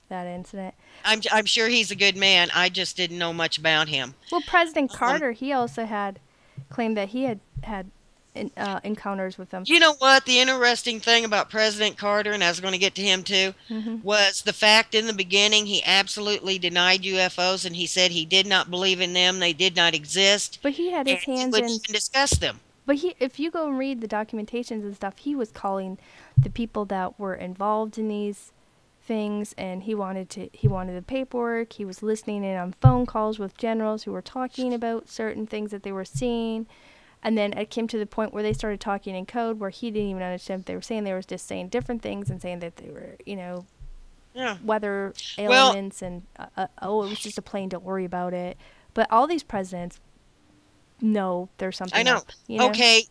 that incident. I'm sure he's a good man. I just didn't know much about him. Well, President Um, Carter, he also had claimed that he had encounters with them. you know what? The interesting thing about President Carter, and I was going to get to him too, Hmm. was the fact in the beginning he absolutely denied UFOs and he said he did not believe in them, they did not exist, But he had and his he hands wouldn't in. even discuss them. But he, if you go and read the documentations and stuff, he was calling the people that were involved in these things, and he wanted the paperwork. He was listening in on phone calls with generals who were talking about certain things that they were seeing. And then it came to the point where they started talking in code where he didn't even understand what they were saying. They were just saying different things and saying that they were, Yeah. weather Well, elements and, oh, it was just a plane, don't worry about it. But all these presidents know there's I something know. up. Okay,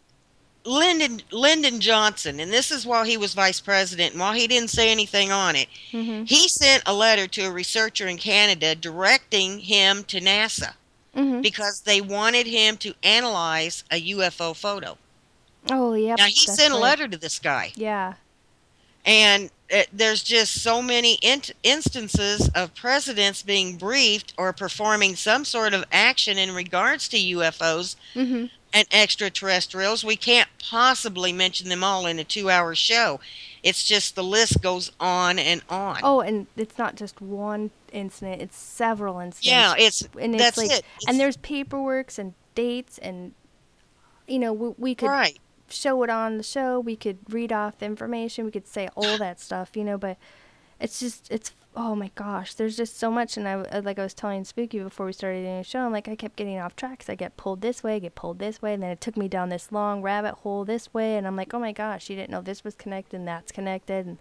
Lyndon Johnson, and this is while he was vice president, and while he didn't say anything on it, Mhm. he sent a letter to a researcher in Canada directing him to NASA Mhm. because they wanted him to analyze a UFO photo. Oh, yep, Now, he that's sent a right. letter to this guy, Yeah. and there's just so many instances of presidents being briefed or performing some sort of action in regards to UFOs Mhm. and extraterrestrials. We can't possibly mention them all in a 2 hour show. It's just the list goes on and on. Oh, and it's not just one incident; it's several Yeah, incidents, it's and it's that's like, it. and It's there's paperworks and dates, and we could right. show it on the show. We could read off the information. We could say all that stuff, but it's just it's oh my gosh, there's just so much. And like I was telling Spooky before we started doing the show, I'm like, I kept getting off track because I get pulled this way, get pulled this way, and then it took me down this long rabbit hole this way, and I'm like, oh my gosh, you didn't know this was connected and that's connected,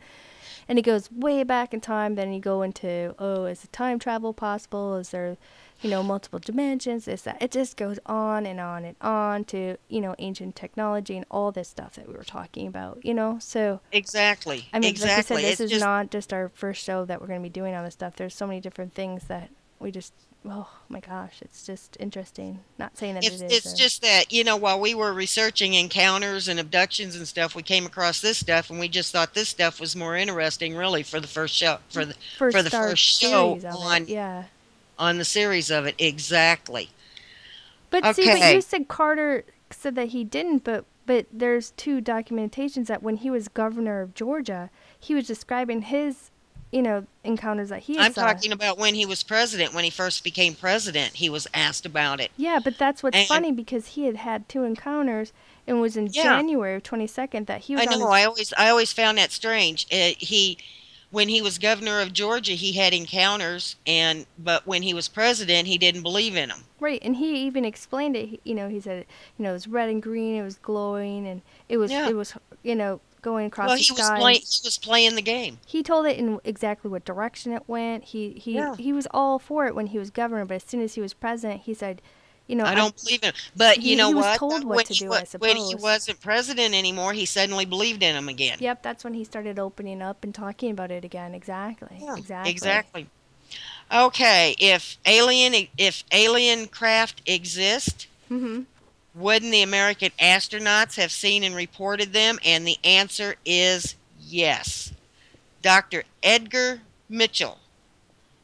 and it goes way back in time. Then you go into, oh, is time travel possible? Is there, multiple dimensions? This, that. It just goes on and on and on to, ancient technology and all this stuff that we were talking about. So, Exactly. I mean, like I said, Exactly. this It's is just not just our first show that we're going to be doing on this stuff. There's so many different things that we just, oh my gosh, it's just interesting. Not saying that it is. it's just that, while we were researching encounters and abductions and stuff, we came across this stuff and we just thought this stuff was more interesting really for the first show for first the start first show series of it, yeah. on the series of it. Exactly. But see, but you Okay. said Carter said that he didn't, but there's two documentations that when he was governor of Georgia, he was describing his, encounters that he had I'm saw. talking about when he was president, when he first became president, he was asked about it. Yeah, but that's what's And funny because he had had two encounters and was in yeah, January of 22nd that he was I on know. his I always found that strange. When he was governor of Georgia, he had encounters, but when he was president, he didn't believe in them. right, and he even explained it. He said, it was red and green, it was glowing, and Yeah. it was, going across Well, the he was sky. playing. He was playing the game. He told it in exactly what direction it went. Yeah. He was all for it when he was governor, but as soon as he was president, he said, I don't believe in him. But you know he was what? told what When to he do, I when he suppose. wasn't president anymore, he suddenly believed in him again. Yep, that's when he started opening up and talking about it again. Exactly. Yeah. Exactly. Exactly. Okay. If alien craft exist, Mhm. wouldn't the American astronauts have seen and reported them? And the answer is yes. Dr. Edgar Mitchell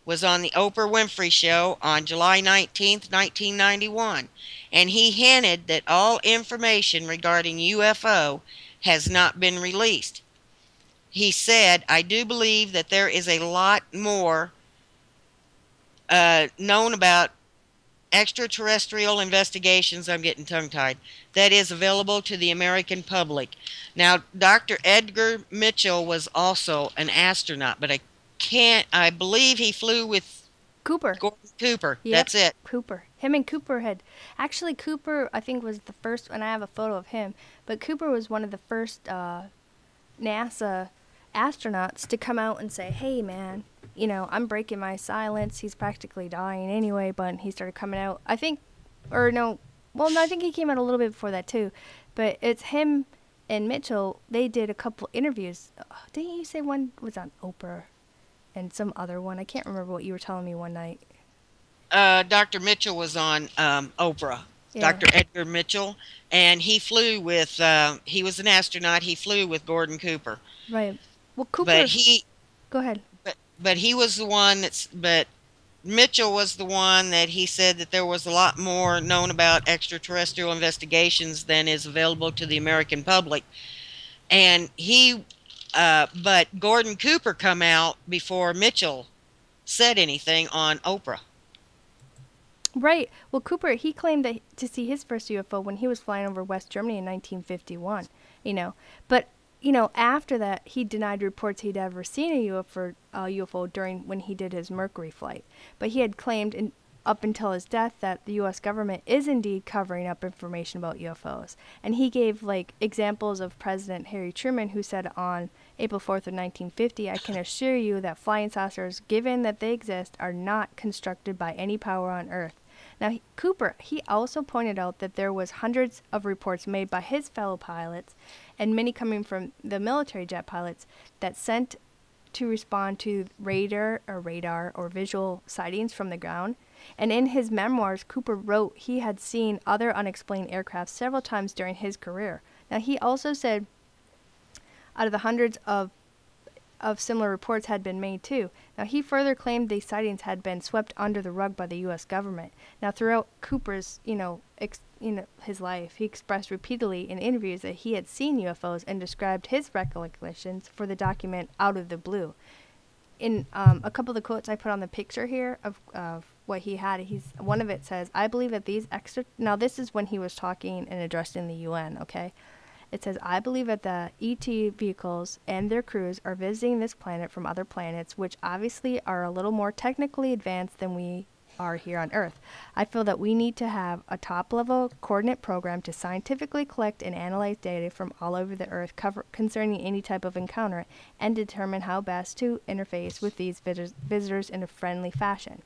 was on the Oprah Winfrey Show on July 19th, 1991, and he hinted that all information regarding UFO has not been released. He said, I do believe that there is a lot more known about extraterrestrial investigations, I'm getting tongue tied, that is available to the American public. Now, Dr. Edgar Mitchell was also an astronaut, but I believe he flew with Cooper. Gordon Cooper. Yep. That's it. Cooper. Him and Cooper had actually Cooper I think was the first, and I have a photo of him, but Cooper was one of the first NASA astronauts to come out and say, hey man, I'm breaking my silence. He's practically dying anyway, but he started coming out. I think, or no, well, no, I think he came out a little bit before that too. But it's him and Mitchell. They did a couple interviews. Didn't you say one was on Oprah and some other one? I can't remember what you were telling me one night. Dr. Mitchell was on Oprah. Yeah. Dr. Edgar Mitchell, and he flew with, he was an astronaut. He flew with Gordon Cooper. Right. Well, Cooper. But he, Go ahead. but he was the one but Mitchell was the one that he said that there was a lot more known about extraterrestrial investigations than is available to the American public. And but Gordon Cooper come out before Mitchell said anything on Oprah. Right. Well, Cooper, he claimed to see his first UFO when he was flying over West Germany in 1951, But, after that, he denied reports he'd ever seen a UFO during when he did his Mercury flight. But he had claimed up until his death that the U.S. government is indeed covering up information about UFOs. And he gave, examples of President Harry Truman, who said on April 4th of 1950, I can assure you that flying saucers, given that they exist, are not constructed by any power on Earth. Now, Cooper, he also pointed out that there was hundreds of reports made by his fellow pilots, and many coming from the military jet pilots, that sent to respond to radar or visual sightings from the ground. And in his memoirs, Cooper wrote he had seen other unexplained aircraft several times during his career. Now, he also said out of the hundreds of similar reports had been made too. Now, he further claimed these sightings had been swept under the rug by the U.S. government. Now, throughout Cooper's, his life, he expressed repeatedly in interviews that he had seen UFOs and described his recollections for the document Out of the Blue. In a couple of the quotes I put on the picture here of what he had, one of it says, I believe that now this is when he was talking and addressing the UN, okay? It says, I believe that the ET vehicles and their crews are visiting this planet from other planets, which obviously are a little more technically advanced than we are here on Earth. I feel that we need to have a top-level coordinate program to scientifically collect and analyze data from all over the Earth concerning any type of encounter and determine how best to interface with these visitors in a friendly fashion.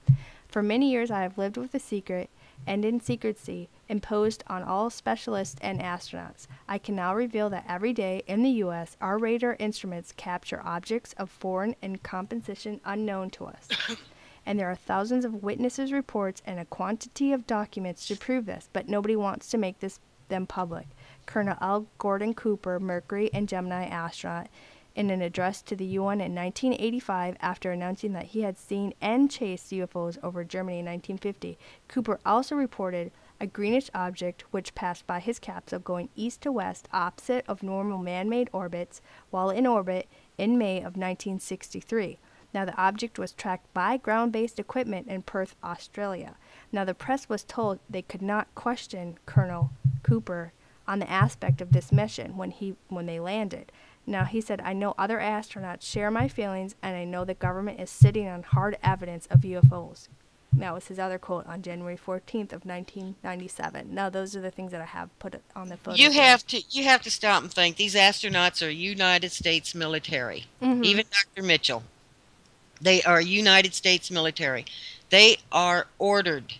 For many years, I have lived with the secret and in secrecy imposed on all specialists and astronauts. I can now reveal that every day in the U.S., our radar instruments capture objects of foreign and composition unknown to us. And there are thousands of witnesses' reports and a quantity of documents to prove this, but nobody wants to make them public. Colonel L. Gordon Cooper, Mercury and Gemini astronaut, in an address to the UN in 1985 after announcing that he had seen and chased UFOs over Germany in 1950. Cooper also reported a greenish object which passed by his capsule going east to west opposite of normal man-made orbits while in orbit in May of 1963. Now, the object was tracked by ground-based equipment in Perth, Australia. Now, the press was told they could not question Colonel Cooper on the aspect of this mission when they landed. Now, he said, I know other astronauts share my feelings, and I know the government is sitting on hard evidence of UFOs. That was his other quote on January 14th of 1997. Now, those are the things that I have put on the photo. You have to stop and think. These astronauts are United States military. Mm-hmm. Even Dr. Mitchell. They are United States military. They are ordered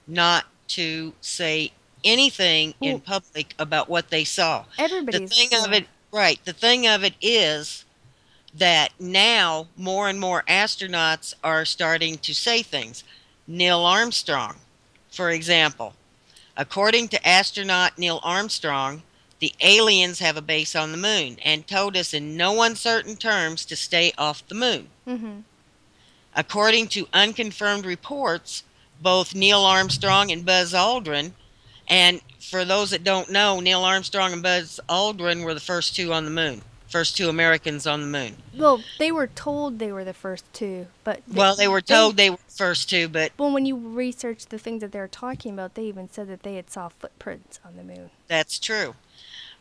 not to say anything in public about what they saw. Everybody's the thing of it, right? The thing of it is that now more and more astronauts are starting to say things. Neil Armstrong, for example, according to astronaut Neil Armstrong, The aliens have a base on the moon and told us in no uncertain terms to stay off the moon. Mm-hmm. According to unconfirmed reports, both Neil Armstrong and Buzz Aldrin, and for those that don't know, Neil Armstrong and Buzz Aldrin were the first two on the moon, first two Americans on the moon. Well, they were told they were the first two, but Well, they were told they were the first two, but well, when you research the things that they were talking about, they even said that they had saw footprints on the moon. that's true.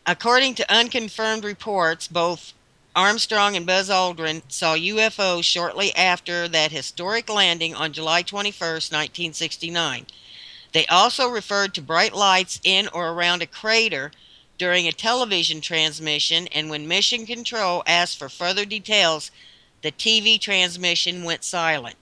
According to unconfirmed reports, both Armstrong and Buzz Aldrin saw UFOs shortly after that historic landing on July 21st, 1969. They also referred to bright lights in or around a crater during a television transmission, and when Mission Control asked for further details, the TV transmission went silent.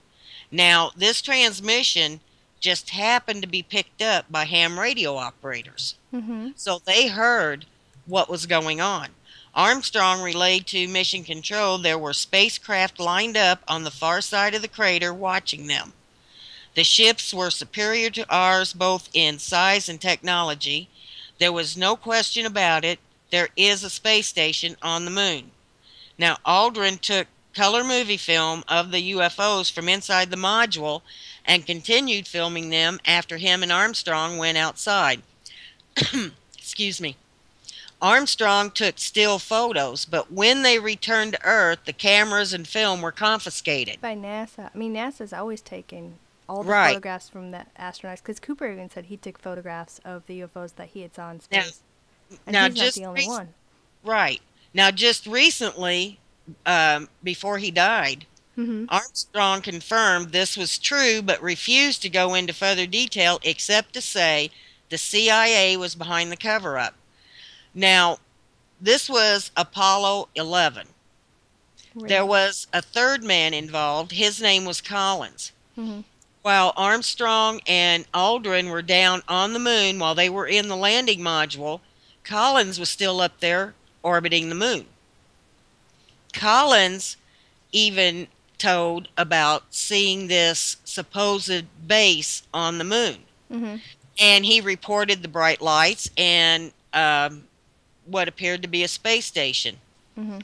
Now, this transmission just happened to be picked up by ham radio operators. Mm-hmm. So they heard what was going on. Armstrong relayed to Mission Control there were spacecraft lined up on the far side of the crater watching them. The ships were superior to ours both in size and technology. There was no question about it. There is a space station on the moon. Now, Aldrin took color movie film of the UFOs from inside the module and continued filming them after him and Armstrong went outside. Excuse me. Armstrong took still photos, but when they returned to Earth, the cameras and film were confiscated. By NASA. I mean, NASA's always taken all the Right. photographs from the astronauts, because Cooper even said he took photographs of the UFOs that he had saw in space. And Now he's not the only one. Right. Now, just recently, before he died, Mm-hmm. Armstrong confirmed this was true, but refused to go into further detail except to say the CIA was behind the cover-up. Now, this was Apollo 11. Right. There was a third man involved. His name was Collins. Mm-hmm. While Armstrong and Aldrin were down on the moon while they were in the landing module, Collins was still up there orbiting the moon. Collins even told about seeing this supposed base on the moon. Mm-hmm. And he reported the bright lights and what appeared to be a space station. Mm-hmm.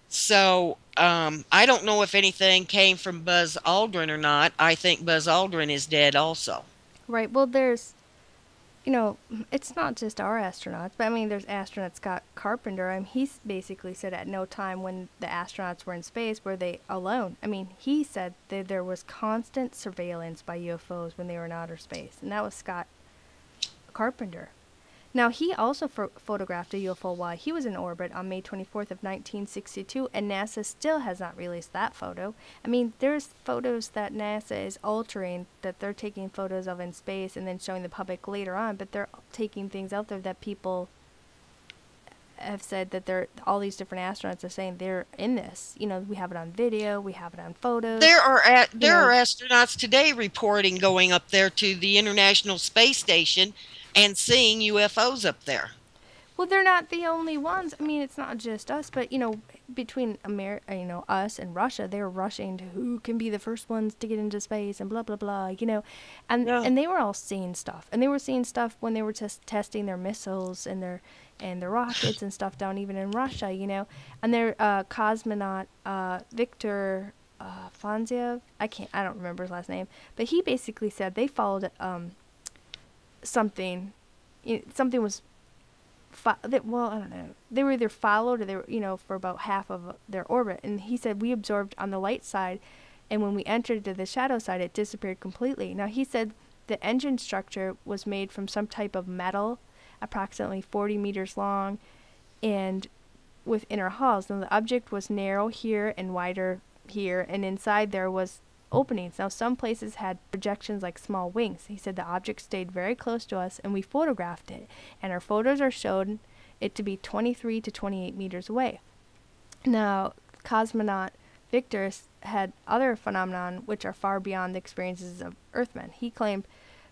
So I don't know if anything came from Buzz Aldrin or not. I think Buzz Aldrin is dead also. Right. Well, there's, it's not just our astronauts, but I mean, there's astronaut Scott Carpenter. I mean, he's basically said at no time when the astronauts were in space were they alone. I mean, he said that there was constant surveillance by UFOs when they were in outer space, and that was Scott Carpenter. Now, he also photographed a UFO while he was in orbit on May 24th of 1962, and NASA still has not released that photo. I mean, there's photos that NASA is altering, that they're taking photos of in space and then showing the public later on, but they're taking things out there that people have said that all these different astronauts are saying they're in this. We have it on video, we have it on photos. There are astronauts today reporting going up there to the International Space Station and seeing UFOs up there. Well, they're not the only ones. I mean, it's not just us, but between us and Russia, they're rushing to who can be the first ones to get into space and blah blah blah. And they were all seeing stuff, and they were seeing stuff when they were testing their missiles and their rockets and stuff down even in Russia. And their cosmonaut Viktor Fonziev, I don't remember his last name, but he basically said they followed something was I don't know, they were either followed or they were for about half of their orbit, and he said we observed on the light side, and when we entered to the shadow side it disappeared completely. Now he said the engine structure was made from some type of metal approximately 40 meters long and with inner hulls. Now the object was narrow here and wider here, and inside there was openings. Now some places had projections like small wings. He said the object stayed very close to us and we photographed it, and our photos are showed it to be 23 to 28 meters away. Now cosmonaut Victor had other phenomenon which are far beyond the experiences of Earthmen. He claimed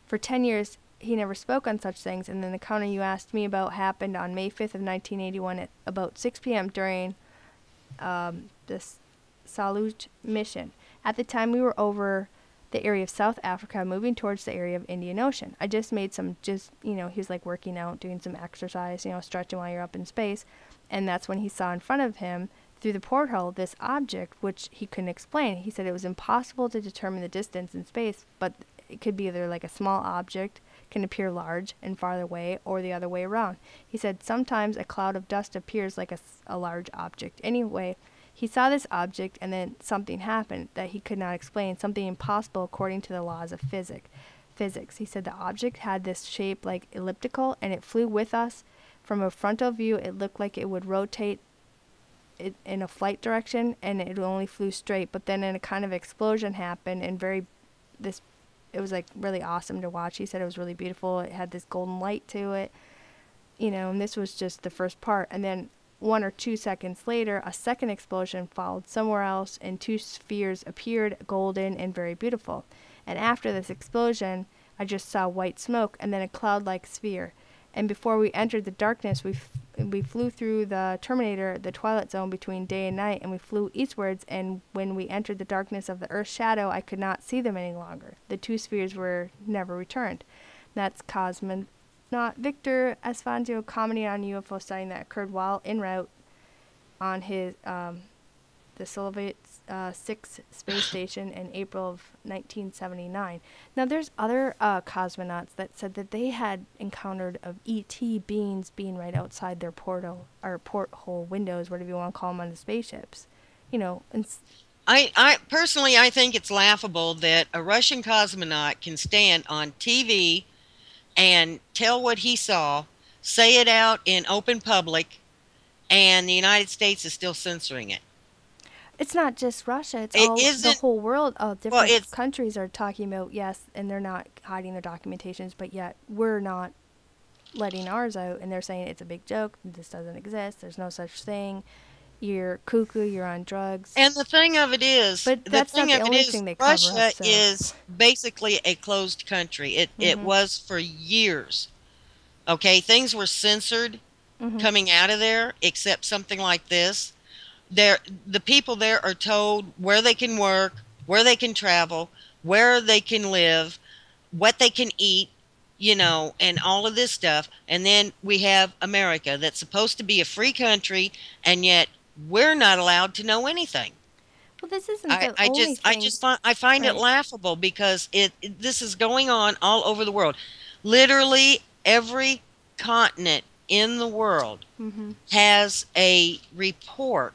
for 10 years he never spoke on such things, and then the encounter you asked me about happened on May 5th of 1981 at about 6 p.m. during this Salut mission. At the time, we were over the area of South Africa, moving towards the area of Indian Ocean. I just made some, he was like working out, doing some exercise, stretching while you're up in space. And that's when he saw in front of him, through the porthole, this object, which he couldn't explain. He said it was impossible to determine the distance in space, but it could be either like a small object can appear large and farther away, or the other way around. He said sometimes a cloud of dust appears like a large object. Anyway, he saw this object, and then something happened that he could not explain, something impossible according to the laws of physics. He said the object had this shape like elliptical, and it flew with us. From a frontal view, it looked like it would rotate it in a flight direction, and it only flew straight. But then a kind of explosion happened, and it was like really awesome to watch. He said it was really beautiful. It had this golden light to it, and this was just the first part. And then 1 or 2 seconds later, a second explosion followed somewhere else, and 2 spheres appeared, golden and very beautiful. And after this explosion, I just saw white smoke and then a cloud-like sphere. And before we entered the darkness, we flew through the terminator, the twilight zone between day and night, and we flew eastwards. And when we entered the darkness of the Earth's shadow, I could not see them any longer. The 2 spheres were never returned. That's cosmonaut Victor Esfandio commenting on UFO sighting that occurred while en route on his the Soviet 6 space station in April of 1979. Now, there's other cosmonauts that said that they had encountered of ET beings being right outside their porthole windows, whatever you want to call them, on the spaceships. I personally, I think it's laughable that a Russian cosmonaut can stand on TV and tell what he saw, say it out in open public, and the United States is still censoring it. It's not just Russia. It's all the whole world. Different countries are talking about, yes, and they're not hiding their documentations, but yet we're not letting ours out, and they're saying it's a big joke. This doesn't exist. There's no such thing. You're cuckoo. You're on drugs. And the thing of it is, but that's not the only thing they cover Russia up, so. is basically a closed country. It was for years. Okay, things were censored coming out of there, except something like this. The people there are told where they can work, where they can travel, where they can live, what they can eat, and all of this stuff. And then we have America that's supposed to be a free country, and yet we're not allowed to know anything. Well, this isn't the only thing. I find it laughable because this is going on all over the world. Literally every continent in the world has a report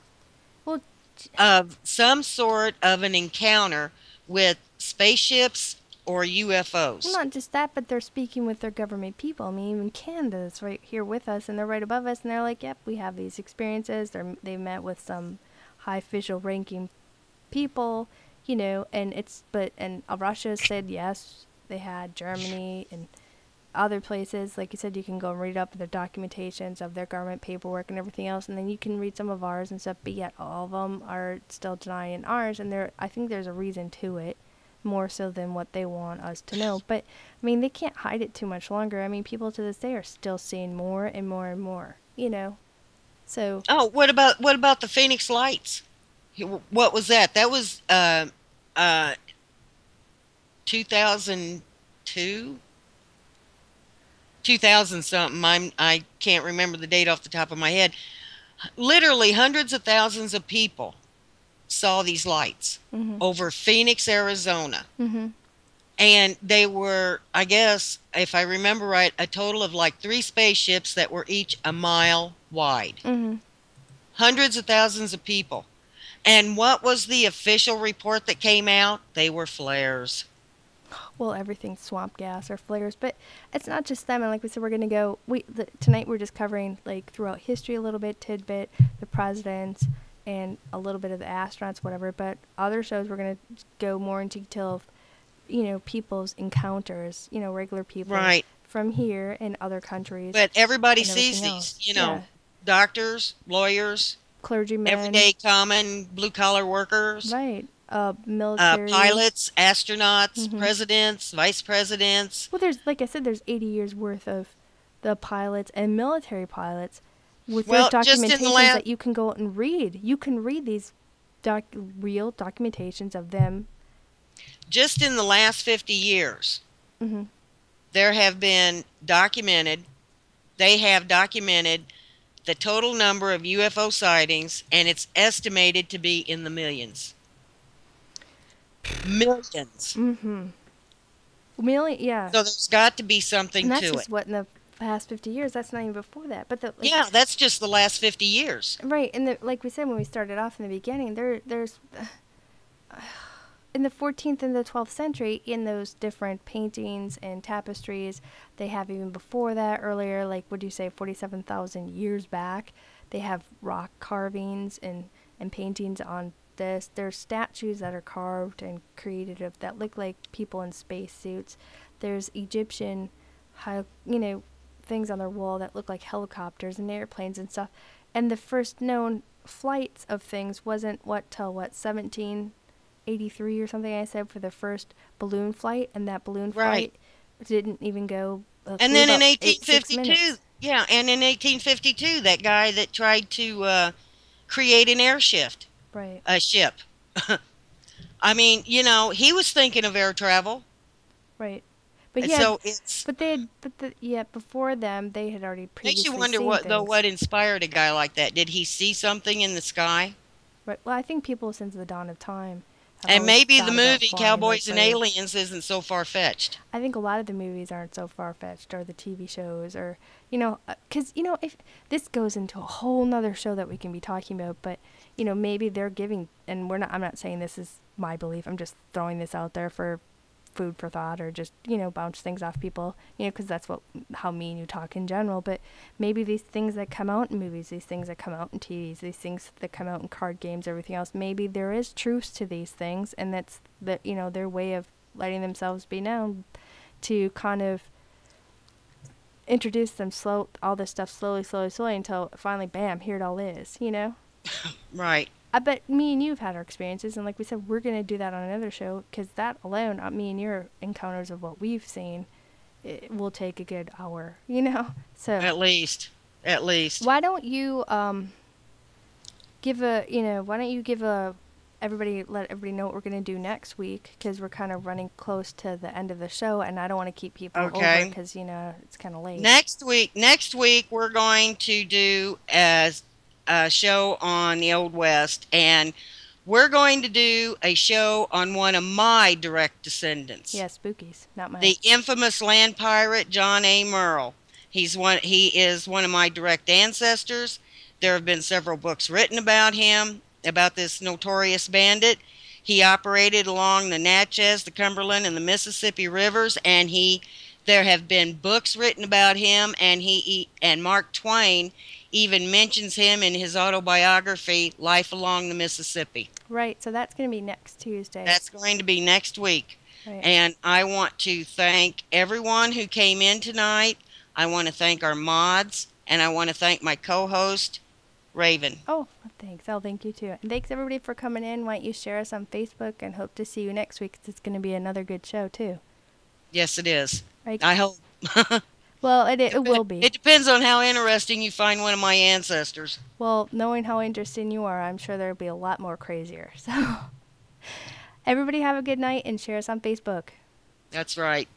of some sort of an encounter with spaceships or UFOs. Well, not just that, but they're speaking with their government people. I mean, even Canada's right here with us, and they're right above us, and they're like, yep, we have these experiences. They met with some high official ranking people, and Russia said yes, they had. Germany and other places, like you said, you can go and read up their documentations of their government paperwork and everything else, and then you can read some of ours and stuff, but yet all of them are still denying ours, and I think there's a reason to it, more so than what they want us to know. But I mean, they can't hide it too much longer. I mean, people to this day are still seeing more and more and more, so. Oh, what about the Phoenix Lights? What was that? That was 2002, 2000 something. I can't remember the date off the top of my head. Literally hundreds of thousands of people saw these lights over Phoenix, Arizona. And they were, I guess, if I remember right, a total of like 3 spaceships that were each a mile wide. Hundreds of thousands of people. And what was the official report that came out? They were flares. Well, everything's swamp gas or flares, but it's not just them. And like we said, we're going to go, tonight we're just covering like throughout history a little bit, tidbit, the presidents, and a little bit of the astronauts, whatever. But other shows, we're going to go more into detail of, people's encounters, regular people from here and other countries. But everybody sees these, doctors, lawyers, clergymen, everyday common blue-collar workers. Right. Military. Pilots, astronauts, presidents, vice presidents. Well, like I said, there's 80 years worth of the pilots and military pilots with their documentations that you can go out and read. You can read these real documentations of them Just in the last 50 years, Mm-hmm. there have been documented, they have documented the total number of UFO sightings, and it's estimated to be in the millions. Millions. Mm-hmm. Really? Yeah. So there's got to be something And that's to it. just what in the past 50 years. That's not even before that. But the like, Yeah, that's just the last 50 years. right? And like we said when we started off in the beginning, there's in the 14th and the 12th century in those different paintings and tapestries they have even before that earlier, like would you say 47,000 years back, they have rock carvings and paintings on this. There's statues that are carved and created of that look like people in spacesuits. There's Egyptian high, things on their wall that look like helicopters and airplanes and stuff. And the first known flights of things wasn't till 1783 or something, I said, for the first balloon flight, and that balloon Right. flight didn't even go And flew then in about 6 1852, minutes. yeah, and in 1852, that guy that tried to create an Right. a ship. I mean, he was thinking of air travel. Right. But And he had so it's but they had yeah, before them they had already makes you previously wonder seen things. what inspired a guy like that. Did he see something in the sky? Right. Well, I think people since the dawn of time have And always maybe the thought about movie flying like Cowboys and birds. Aliens isn't so far fetched. I think a lot of the movies aren't so far fetched, or the TV shows, or because if this goes into a whole nother show that we can be talking about, but maybe they're giving, and we're not. I'm not saying this is my belief. I'm just throwing this out there for food for thought, or just bounce things off people, because that's how me and you talk in general. But maybe these things that come out in movies, these things that come out in TVs, these things that come out in card games, everything else, maybe there is truth to these things, and that's their way of letting themselves be known, to kind of introduce them all this stuff slowly until finally, bam, here it all is. Right. I bet me and you have had our experiences, and like we said, we're gonna do that on another show, because that alone, me and your encounters of what we've seen, it will take a good hour. So At least. At least. why don't you why don't you give a everybody let everybody know what we're gonna do next week, because we're kind of running close to the end of the show, and I don't want to keep people over Okay. because it's kind of late. Next week we're going to do a show on the Old West, and we're going to do a show on one of my direct descendants, Yeah, spookies, not mine. the infamous land pirate John A. Merle. He is one of my direct ancestors. There have been several books written about him, about this notorious bandit. He operated along the Natchez, the Cumberland, and the Mississippi rivers, and there have been books written about him, and and Mark Twain even mentions him in his autobiography, Life Along the Mississippi. Right, so that's gonna be next Tuesday. That's going to be next week. Right. And I want to thank everyone who came in tonight. I want to thank our mods, and I want to thank my co host, Raven. Oh, thanks. I'll thank you too. And thanks everybody for coming in. Why don't you share us on Facebook, and hope to see you next week, 'cause it's going to be another good show too. Yes, it is. Right? I hope. Well, it will be. It depends on how interesting you find one of my ancestors. Well, knowing how interesting you are, I'm sure there'll be a lot more crazier. So, everybody have a good night and share us on Facebook. That's right.